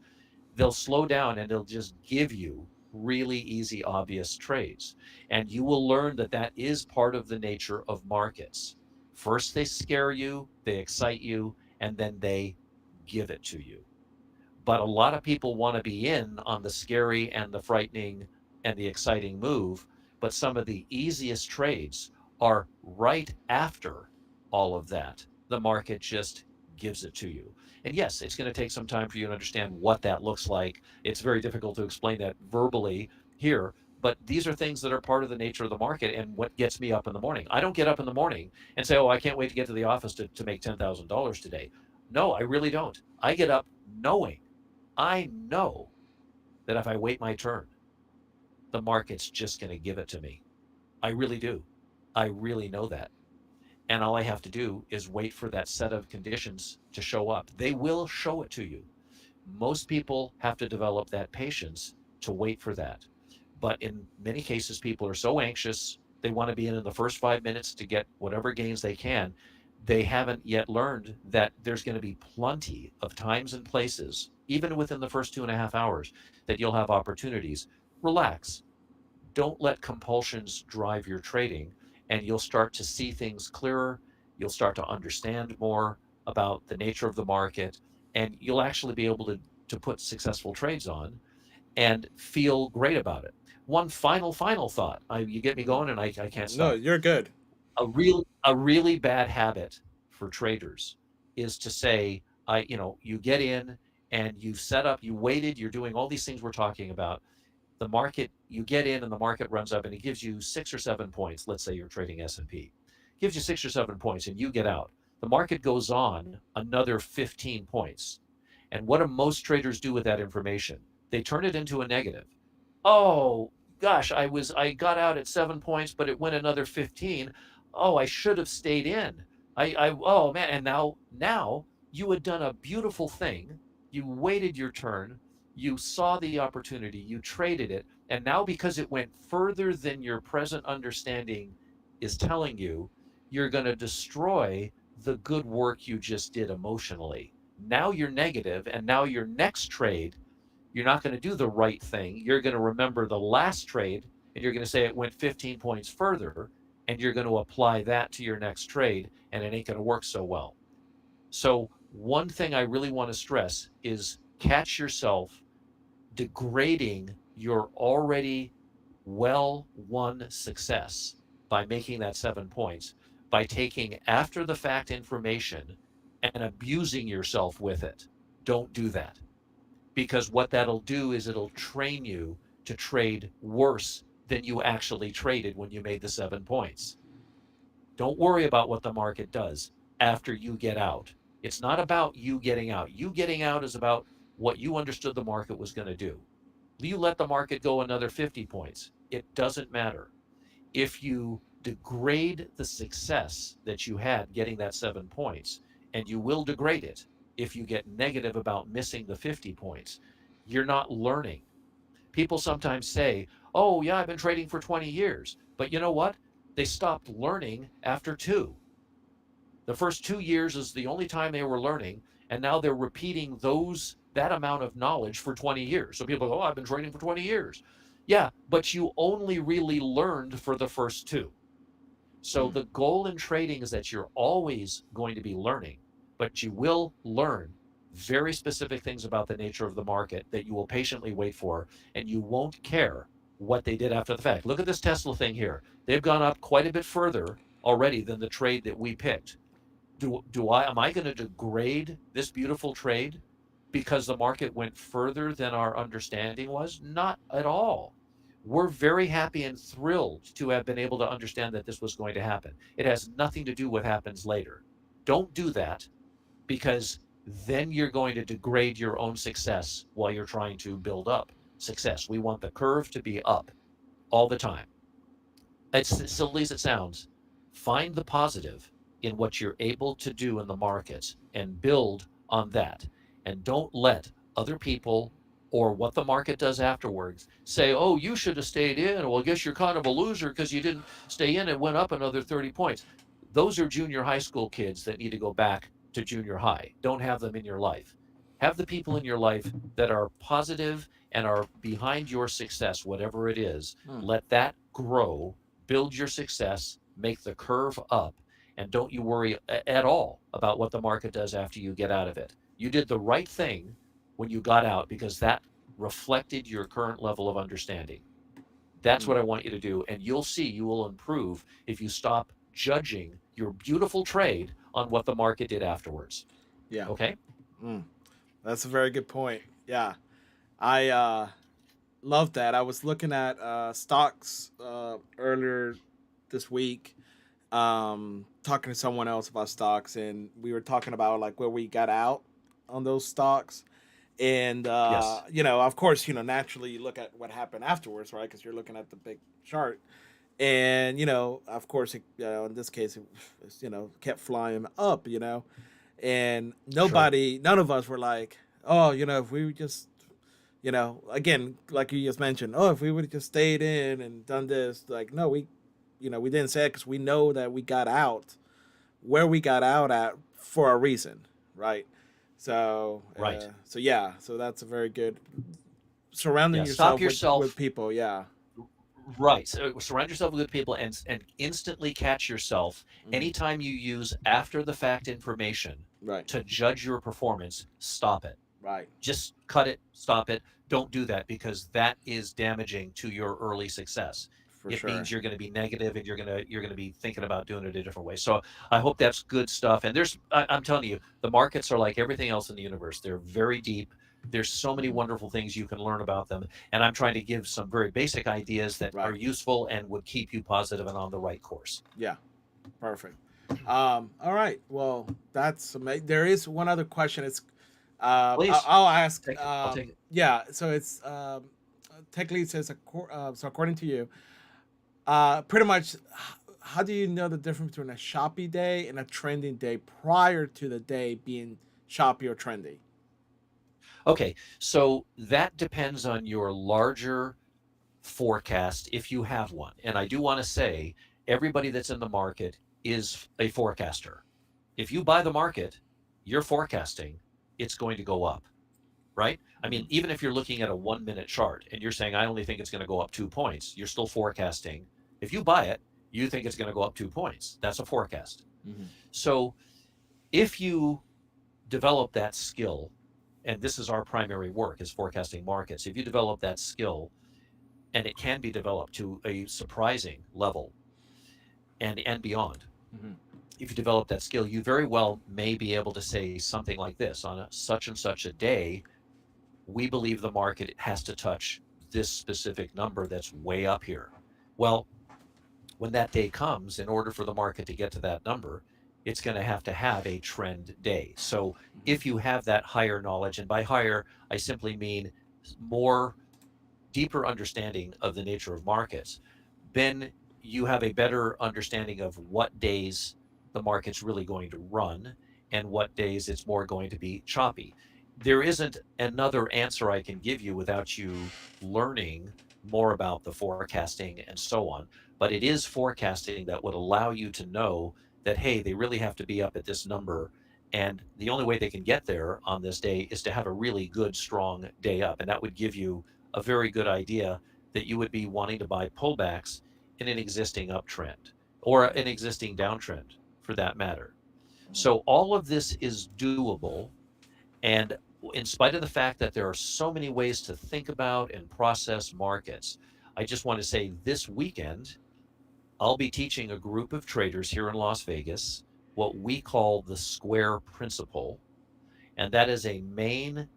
they'll slow down and they'll just give you really easy, obvious trades. And you will learn that that is part of the nature of markets. First, they scare you, they excite you, and then they give it to you. But a lot of people want to be in on the scary and the frightening and the exciting move. But some of the easiest trades are right after all of that. The market just gives it to you. And yes, it's going to take some time for you to understand what that looks like. It's very difficult to explain that verbally here, but these are things that are part of the nature of the market and what gets me up in the morning. I don't get up in the morning and say, oh, I can't wait to get to the office to make $10,000 today. No, I really don't. I get up knowing, I know that if I wait my turn, the market's just going to give it to me. I really do. I really know that. And all I have to do is wait for that set of conditions to show up. They will show it to you. Most people have to develop that patience to wait for that. But in many cases, people are so anxious, they want to be in the first 5 minutes to get whatever gains they can. They haven't yet learned that there's going to be plenty of times and places, even within the first 2.5 hours, that you'll have opportunities. Relax. Don't let compulsions drive your trading, and you'll start to see things clearer. You'll start to understand more about the nature of the market, and you'll actually be able to put successful trades on and feel great about it. One final thought. You get me going, and I can't No, stop. you're good. A really bad habit for traders is to say, you get in and you set up, you waited, you're doing all these things we're talking about. The market, you get in and the market runs up and it gives you 6 or 7 points. Let's say you're trading S&P, gives you 6 or 7 points and you get out. The market goes on another 15 points. And what do most traders do with that information? They turn it into a negative. Oh gosh, I got out at 7 points, but it went another 15. Oh, I should have stayed in. Oh man, and now you had done a beautiful thing. You waited your turn, you saw the opportunity, you traded it, and now because it went further than your present understanding is telling you, you're going to destroy the good work you just did emotionally. Now you're negative, and now your next trade, you're not going to do the right thing. You're going to remember the last trade and you're going to say it went 15 points further, and you're going to apply that to your next trade, and it ain't going to work so well. So, one thing I really want to stress is catch yourself degrading your already well won success by making that 7 points, by taking after the fact information and abusing yourself with it. Don't do that, because what that'll do is it'll train you to trade worse than you actually traded when you made the 7 points. Don't worry about what the market does after you get out. It's not about you getting out. You getting out is about what you understood the market was going to do. You let the market go another 50 points. It doesn't matter. If you degrade the success that you had getting that 7 points, and you will degrade it if you get negative about missing the 50 points, you're not learning. People sometimes say, oh, yeah, I've been trading for 20 years. But you know what? They stopped learning after two. The first 2 years is the only time they were learning, and now they're repeating that amount of knowledge for 20 years. So people go, oh, I've been trading for 20 years. Yeah, but you only really learned for the first two. So Mm. the goal in trading is that you're always going to be learning, but you will learn very specific things about the nature of the market that you will patiently wait for, and you won't care what they did after the fact. Look at this Tesla thing here. They've gone up quite a bit further already than the trade that we picked. Am I going to degrade this beautiful trade because the market went further than our understanding was? Not at all. We're very happy and thrilled to have been able to understand that this was going to happen. It has nothing to do with what happens later. Don't do that, because then you're going to degrade your own success while you're trying to build up success. We want the curve to be up all the time. It's as silly as it sounds. Find the positive in what you're able to do in the markets and build on that. And don't let other people or what the market does afterwards say, oh, you should have stayed in. Well, I guess you're kind of a loser because you didn't stay in. It went up another 30 points. Those are junior high school kids that need to go back to junior high. Don't have them in your life. Have the people in your life that are positive and are behind your success, whatever it is. Mm. Let that grow, build your success, make the curve up, and don't you worry at all about what the market does after you get out of it. You did the right thing when you got out because that reflected your current level of understanding. That's Mm. what I want you to do. And you'll see you will improve if you stop judging your beautiful trade on what the market did afterwards. Yeah. Okay? Mm. That's a very good point. Yeah. I love that. I was looking at stocks earlier this week, talking to someone else about stocks, and we were talking about like where we got out on those stocks. And Yes. of course, naturally you look at what happened afterwards, right? Because you're looking at the big chart, and of course, in this case, kept flying up, and Sure. none of us were like, oh, if we just, again, like you just mentioned, oh, if we would have just stayed in and done this, like, no, we didn't say it because we know that we got out where we got out at for a reason, right? So, Right. yeah, so that's a very good surrounding Yeah. Stop yourself with yourself. people, yeah. Right. So surround yourself with good people and instantly catch yourself Hmm. anytime you use after the fact information Right, to judge your performance. Stop it. right, Just cut it, stop it. Don't do that, because that is damaging to your early success. for It sure. means you're going to be negative and you're going to be thinking about doing it a different way. So I hope that's good stuff. And I'm telling you, the markets are like everything else in the universe. They're very deep. There's so many Hmm. wonderful things you can learn about them. And I'm trying to give some very basic ideas that are Right, useful and would keep you positive and on the right course. yeah, perfect. All right, well, that's amazing. There is one other question. It's Please I'll ask. take it. I'll take it. Yeah, so it's Tech Lead says, so according to you, pretty much, how do you know the difference between a choppy day and a trending day prior to the day being choppy or trendy? Okay. So that depends on your larger forecast if you have one. And I do want to say everybody that's in the market is a forecaster. If you buy the market, you're forecasting it's going to go up, right? I mean, Hmm. even if you're looking at a 1 minute chart and you're saying, I only think it's going to go up 2 points, you're still forecasting. If you buy it, you think it's going to go up 2 points. That's a forecast. Hmm. So if you develop that skill, and this is our primary work is forecasting markets, if you develop that skill, and it can be developed to a surprising level and beyond. Hmm. If you develop that skill, you very well may be able to say something like this: on such and such a day, we believe the market has to touch this specific number that's way up here. Well, when that day comes, in order for the market to get to that number, it's going to have a trend day. So if you have that higher knowledge, and by higher, I simply mean more deeper understanding of the nature of markets, then you have a better understanding of what days the market's really going to run and what days it's more going to be choppy. There isn't another answer I can give you without you learning more about the forecasting and so on. But it is forecasting that would allow you to know that, hey, they really have to be up at this number. And the only way they can get there on this day is to have a really good, strong day up. And that would give you a very good idea that you would be wanting to buy pullbacks in an existing uptrend or an existing downtrend for that matter. So all of this is doable. And in spite of the fact that there are so many ways to think about and process markets, I just want to say this weekend, I'll be teaching a group of traders here in Las Vegas what we call the square principle. And that is a main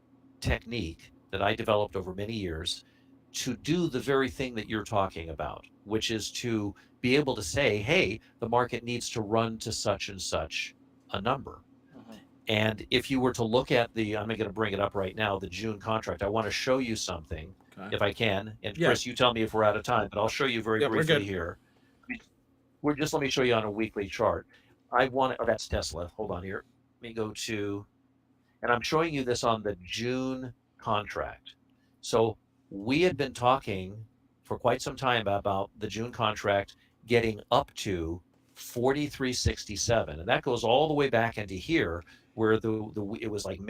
technique that I developed over many years to do the very thing that you're talking about, which is to be able to say, hey, the market needs to run to such and such a number. And if you were to look at I'm going to bring it up right now, the June contract, I want to show you something Okay. if I can. And Yeah. Chris, you tell me if we're out of time, but I'll show you very Yeah, we're briefly good. here. Let me show you on a weekly chart. Oh, that's Tesla. Hold on here. Let me go to, and I'm showing you this on the June contract. So we had been talking for quite some time about the June contract getting up to 43.67, and that goes all the way back into here where it was like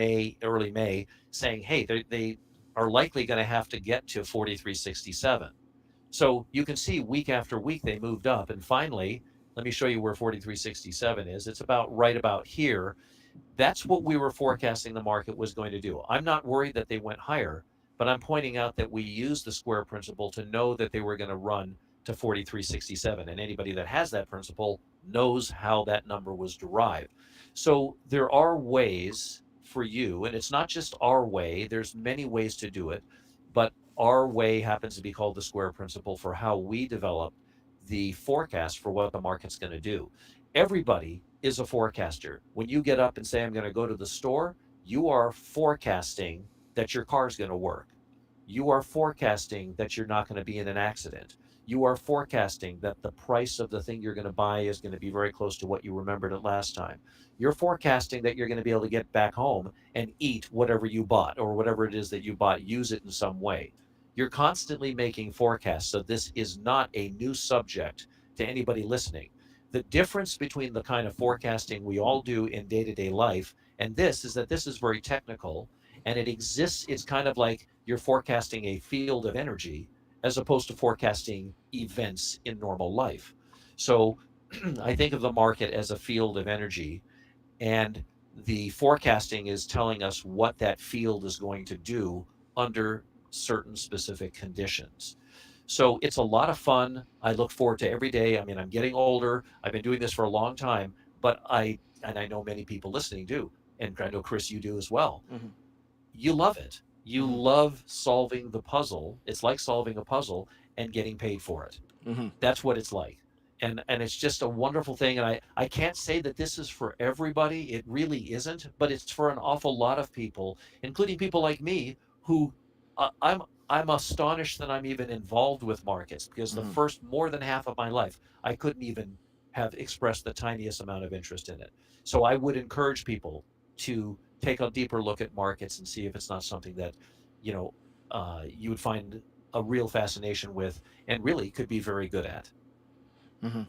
early May, saying, hey, they are likely going to have to get to 43.67. So you can see week after week they moved up, and finally, let me show you where 43.67 is. It's right about here. That's what we were forecasting the market was going to do. I'm not worried that they went higher, but I'm pointing out that we used the square principle to know that they were going to run to 43.67. And anybody that has that principle knows how that number was derived. So there are ways for you, and it's not just our way, there's many ways to do it, but our way happens to be called the square principle for how we develop the forecast for what the market's going to do. Everybody is a forecaster. When you get up and say, I'm going to go to the store, you are forecasting that your car's going to work. You are forecasting that you're not going to be in an accident. You are forecasting that the price of the thing you're going to buy is going to be very close to what you remembered it last time. You're forecasting that you're going to be able to get back home and eat whatever you bought or whatever it is that you bought, use it in some way. You're constantly making forecasts. So this is not a new subject to anybody listening. The difference between the kind of forecasting we all do in day-to-day life and this is that this is very technical, and it exists. It's kind of like you're forecasting a field of energy as opposed to forecasting events in normal life. So I think of the market as a field of energy, and the forecasting is telling us what that field is going to do under certain specific conditions. So it's a lot of fun. I look forward to every day. I mean, I'm getting older. I've been doing this for a long time, but and I know many people listening do, and I know Chris, you do as well. Mm-hmm. You love it. You Mm-hmm. love solving the puzzle. It's like solving a puzzle and getting paid for it. Mm-hmm. That's what it's like. And it's just a wonderful thing. And I can't say that this is for everybody. It really isn't, but it's for an awful lot of people, including people like me who I'm astonished that I'm even involved with markets, because the Mm-hmm. first more than half of my life, I couldn't even have expressed the tiniest amount of interest in it. So I would encourage people to take a deeper look at markets and see if it's not something that, you know, you would find a real fascination with and really could be very good at. Mm-hmm.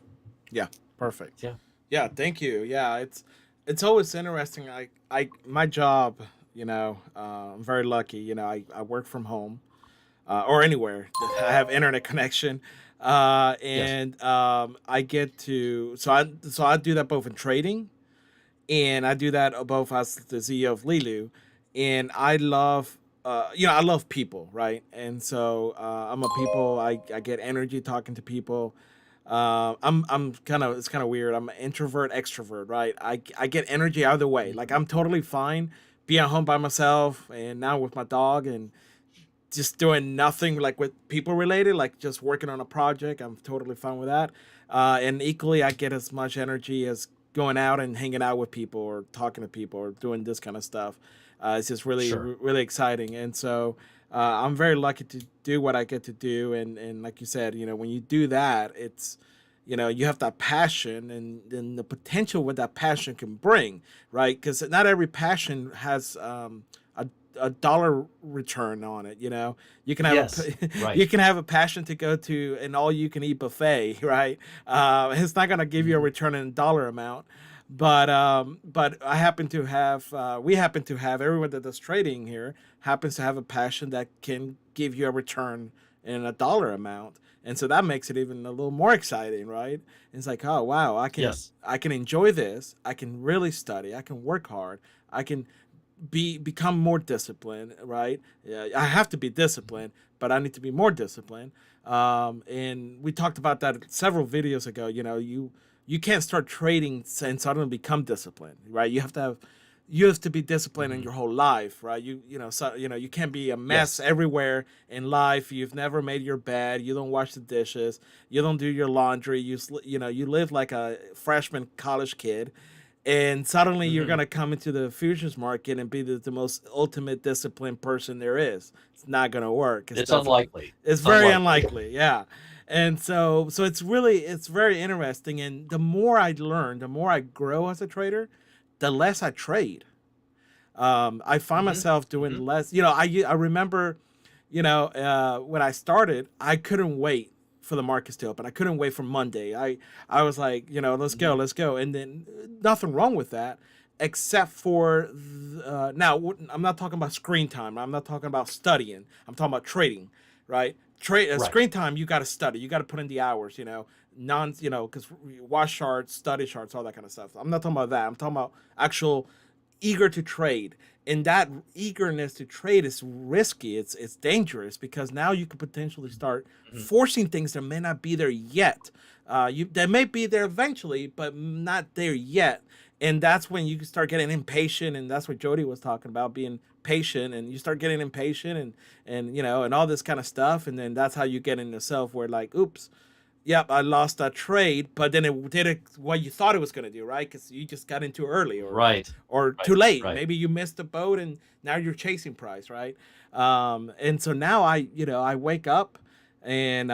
Yeah, perfect. Yeah. Yeah, thank you. Yeah, it's always interesting. My job, I'm very lucky. I work from home or anywhere that I have internet connection, Yes. and I get to I do that both in trading, and I do that both as the CEO of Leeloo, and I love. I love people, right? And so I'm a people. I get energy talking to people. I'm kind of, it's kind of weird. I'm an introvert extrovert, right? I get energy either way. Like, I'm totally fine being home by myself and now with my dog and just doing nothing like with people related, like just working on a project. I'm totally fine with that. And equally, I get as much energy as going out and hanging out with people or talking to people or doing this kind of stuff. It's just really, Sure. really exciting. And so I'm very lucky to do what I get to do. And like you said, when you do that, it's, you have that passion and the potential what that passion can bring, right? Because not every passion has a dollar return on it. You can have Yes. you Right. can have a passion to go to an all you can eat buffet, right? It's not going to give you a return in dollar amount, But I happen to have we happen to have everyone that does trading here happens to have a passion that can give you a return in a dollar amount, and so that makes it even a little more exciting, right? It's like, oh wow, Yes. I can enjoy this, I can really study, I can work hard, I can become more disciplined, right? Yeah, I have to be Mhm. disciplined, but I need to be more disciplined. And we talked about that several videos ago. You can't start trading and suddenly become disciplined, right? You have to be disciplined in Mhm. your whole life, right? You can't be a mess Yes. everywhere in life. You've never made your bed, you don't wash the dishes, you don't do your laundry, you live like a freshman college kid, and suddenly you're Mhm. going to come into the futures market and be the most ultimate disciplined person there is. It's not going to work. It's unlikely. It's very Unlikely. unlikely. Yeah. And so it's very interesting, and the more I learn, the more I grow as a trader, the less I trade. I find Mhm. myself doing Mhm. less. I remember, when I started, I couldn't wait for the markets to open. I couldn't wait for Monday. I was like, Mhm. let's go, and then nothing wrong with that, except for now. I'm not talking about screen time. I'm not talking about studying. I'm talking about trading, right? Right. Screen time. You got to study. You got to put in the hours. Because watch charts, study charts, all that kind of stuff. I'm not talking about that. I'm talking about actual eager to trade, and that eagerness to trade is risky. It's dangerous because now you could potentially start Mhm. forcing things that may not be there yet. You They may be there eventually, but not there yet. And that's when you start getting impatient, and that's what Jody was talking about, being patient, and you start getting impatient, and all this kind of stuff, and then that's how you get into self where, like, oops, yep, I lost that trade, but then it did it what you thought it was going to do, right? Because you just got in too early, Right. or too Right. late. Right. Maybe you missed the boat, and now you're chasing price, right? And so now I wake up, and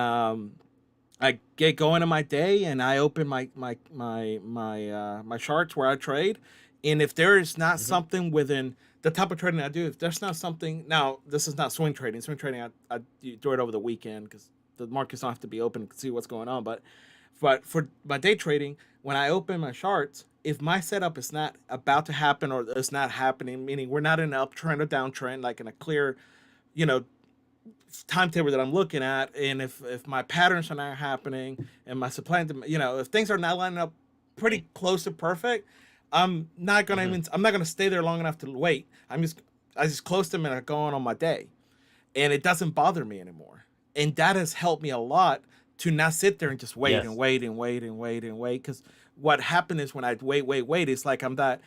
I get going in my day, and I open my charts where I trade, and if there is not Mhm. something within the type of trading I do, if there's not something, now this is not swing trading. Swing trading, I do it over the weekend because the markets don't have to be open to see what's going on. But for my day trading, when I open my charts, if my setup is not about to happen or it's not happening, meaning we're not in an uptrend or downtrend, like in a clear, you know, timetable that I'm looking at, and if my patterns are not happening and my supply and if things are not lining up Mhm. pretty close to perfect, Mhm. I'm not gonna stay there long enough to wait. I just close them and I go on my day, and it doesn't bother me anymore. And that has helped me a lot to not sit there and just wait and Yes. wait and wait and wait and wait. Because what happened is when I wait, it's like I'm that,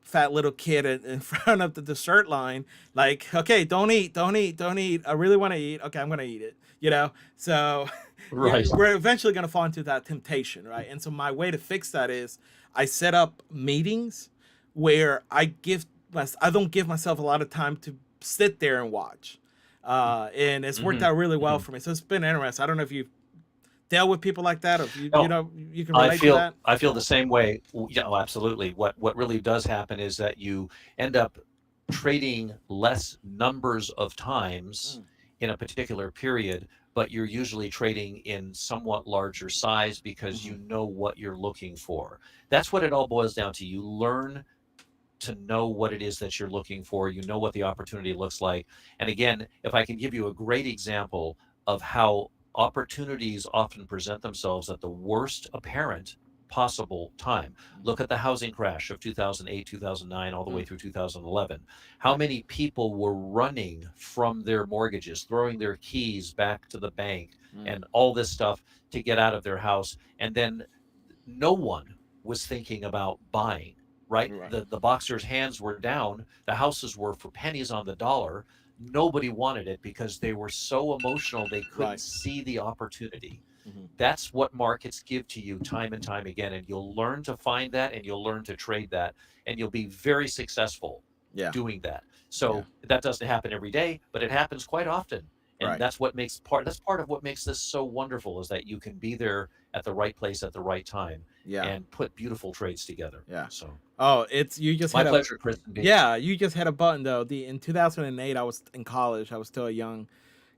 fat little kid in front of the dessert line. Like, okay, don't eat, don't eat, don't eat. I really want to eat. Okay, I'm gonna eat it. So Right. we're eventually gonna fall into that temptation, right? And so my way to fix that is I set up meetings where I don't give myself a lot of time to sit there and watch. And it's worked Mhm. out really well Mhm. for me. So it's been interesting. I don't know if you've dealt with people like that, or if No, you can relate to that. I feel the same way. Yeah, oh, absolutely. What really does happen is that you end up trading less numbers of times Mm, in a particular period, but you're usually trading in somewhat larger size because mm-hmm. you know what you're looking for. That's what it all boils down to. You learn to know what it is that you're looking for. You know what the opportunity looks like. And again, if I can give you a great example of how opportunities often present themselves at the worst apparent possible time. Look at the housing crash of 2008, 2009, all the way Mm, through 2011. How right. many people were running from their mortgages, throwing their keys back to the bank, Mm, and all this stuff to get out of their house? And then no one was thinking about buying, right? right. The boxers' hands were down, the houses were for pennies on the dollar. Nobody wanted it because they were so emotional they couldn't Right. see the opportunity. Mm-hmm. That's what markets give to you time and time again, and you'll learn to find that and you'll learn to trade that, and you'll be very successful Yeah. doing that. Yeah. So that doesn't happen every day, but it happens quite often. And Right. that's part of what makes this so wonderful, is that you can be there at the right place at the right time Yeah. and put beautiful trades together. Yeah. So Oh, it's you just my hit a pleasure, Chris. yeah, you just hit a button though. The In 2008, I was in college. I was still a young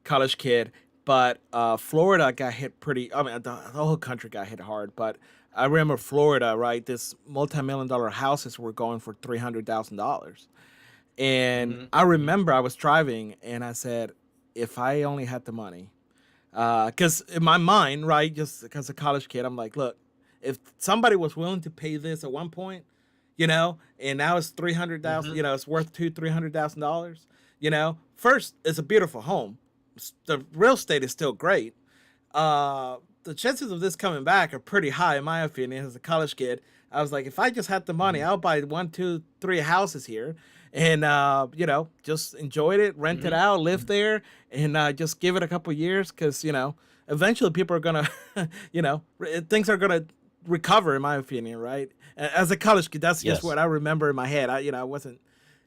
college kid, but Florida got hit pretty. I mean, the whole country got hit hard, but I remember Florida, right? This multi-million dollar houses were going for $300,000. And Hmm. I Hmm. remember I was driving and I said, if I only had the money, because in my mind, right, just because a college kid, I'm like, look, if somebody was willing to pay this at one point, and now it's 300,000, Hmm. it's worth $300,000. First, it's a beautiful home. The real estate is still great. The chances of this coming back are pretty high, in my opinion. As a college kid, I was like, if I just had the money, Hmm. I'll buy one, two, three houses here, and just enjoy it, rent it Hmm. out, live Hmm. there, and just give it a couple years, because eventually people are gonna, things are gonna recover, in my opinion, right? As a college kid, that's just Yes. what I remember in my head. I wasn't,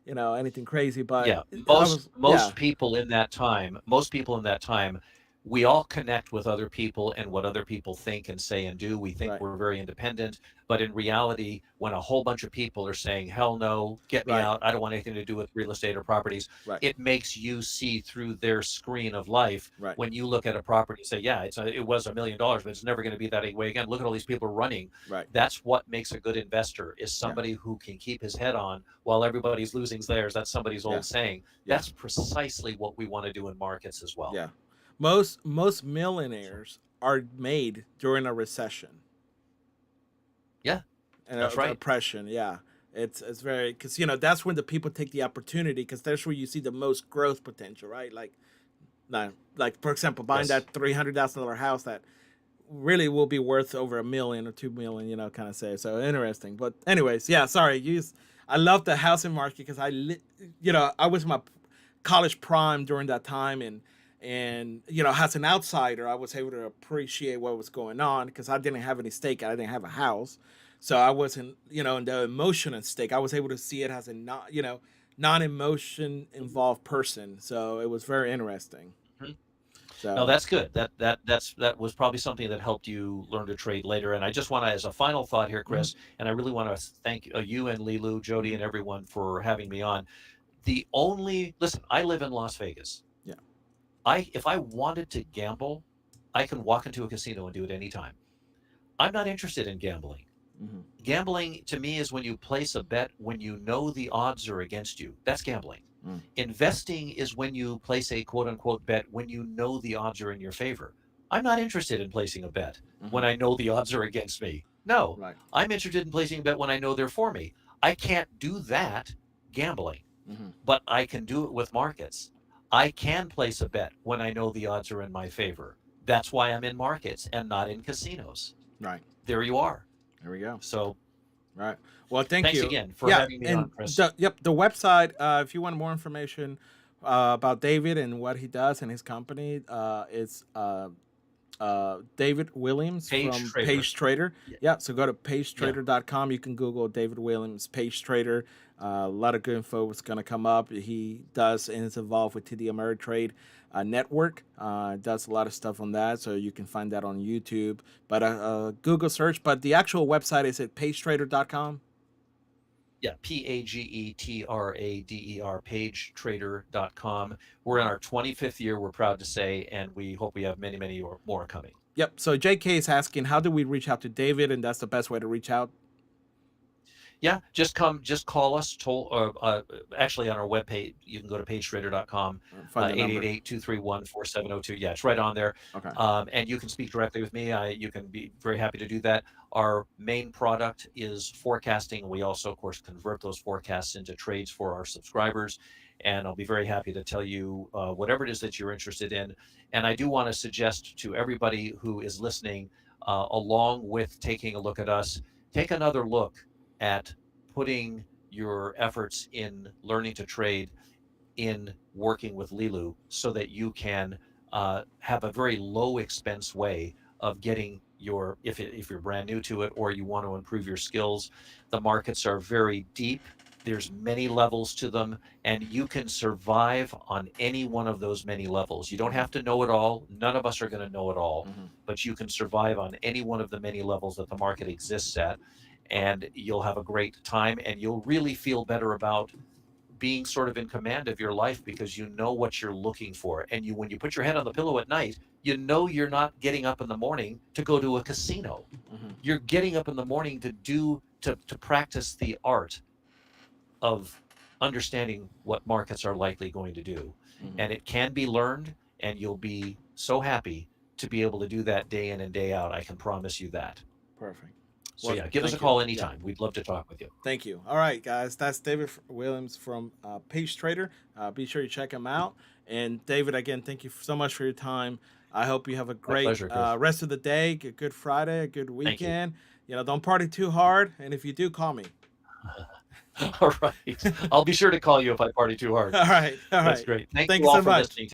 anything crazy, but Yeah, I most was, yeah, most people in that time, most people in that time, we all connect with other people and what other people think and say and do. We think right, we're very independent, but in reality, when a whole bunch of people are saying, "Hell no, get me right, out. I don't want anything to do with real estate or properties," right, it makes you see through their screen of life. right, When you look at a property and say, "Yeah, it was $1 million, but it's never going to be that way again. Look at all these people running." right, That's what makes a good investor is yeah, somebody who can keep his head on while everybody's losing theirs. That's somebody's yeah, old saying. yeah. That's precisely what we want to do in markets as well. Yeah. Most So, millionaires are made during a recession yeah, and that's a right. depression. Yeah. It's very, because that's when the people take the opportunity, because that's where you see the most growth potential, right? Like for example, buying Yes. that $300,000 house that really will be worth over 1 million or 2 million, kind of say. So interesting. But anyways, yeah. Sorry, I love the housing market because I was in my college prime during that time, and as an outsider, I was able to appreciate what was going on because I didn't have any stake. I didn't have a house, so I wasn't in the emotion at stake. I was able to see it as a non-emotion involved person. So it was very interesting. Mhm. No, So. that's good. That was probably something that helped you learn to trade later. And I just want to, as a final thought here, Mhm, Chris, and I really want to thank you and Leeloo, Jody, mhm, and everyone for having me on. Listen, I live in Las Vegas. yeah. If I wanted to gamble, I can walk into a casino and do it anytime. I'm not interested in gambling. Hmm. Gambling to me is when you place a bet when you know the odds are against you. That's gambling. Mm, Investing is when you place a quote unquote bet when you know the odds are in your favor. I'm not interested in placing a bet hmm. when I know the odds are against me. No, Right. I'm interested in placing a bet when I know they're for me. I can't do that gambling, Hmm. but I can do it with markets. I can place a bet when I know the odds are in my favor. That's why I'm in markets and not in casinos. Right. There you are. There we go. So Right. Well, thank thanks you. again for Yeah, having me and on, Chris. the website. If you want more information about David and what he does and his company, it's David Williams Page from Trader. Page Trader. Yeah. Yeah, so go to Yeah. pagetrader.com. You can Google David Williams, Page Trader. A lot of good info is going to come up. He does and is involved with TD Ameritrade Network. Does a lot of stuff on that, so you can find that on YouTube. But Google search. But the actual website is at pagetrader.com. Yeah, PAGETRADER, pagetrader.com. We're in our 25th year, we're proud to say, and we hope we have many, many more coming. Yep. So JK is asking, how do we reach out to David? And that's the best way to reach out. Yeah, just call us. Actually, on our webpage, you can go to pagetrader.com, Find the number. 888-231-4702. Yeah, it's right on there. Okay. And you can speak directly with me. You can be very happy to do that. Our main product is forecasting. We also, of course, convert those forecasts into trades for our subscribers. And I'll be very happy to tell you whatever it is that you're interested in. And I do want to suggest to everybody who is listening, along with taking a look at us, take another look at putting your efforts in learning to trade in working with Leeloo so that you can have a very low expense way of getting if you're brand new to it or you want to improve your skills. The markets are very deep. There's many levels to them, and you can survive on any one of those many levels. You don't Mm-hmm. have to know it all. None of us are going to know it all, Mm-hmm. but you can survive on any one of the many levels that the market exists at, and you'll have a great time, and you'll really feel better about being sort of in command of your life because you know what you're looking for. And when you put your head on the pillow at night, you know you're not getting up in the morning to go to a casino. Mm-hmm. You're getting up in the morning to practice the art of understanding what markets are likely going to do. Mm-hmm. And it can be learned, and you'll be so happy to be able to do that day in and day out. I can promise you that. Perfect. So Well, yeah, give us a thank you. call Yeah. anytime. We'd love to talk with you. Thank you. All right, guys. That's David Williams from Page Trader. Be sure you check him out. And David, again, thank you so much for your time. I hope you have a My great pleasure, Chris. rest of the day, a good Friday, a good Thank you. weekend. Don't party too hard. And if you do, call me. All right. I'll be sure to call you if I party too hard. All right. All That's right. great. Thank Thank you you all so for much. listening.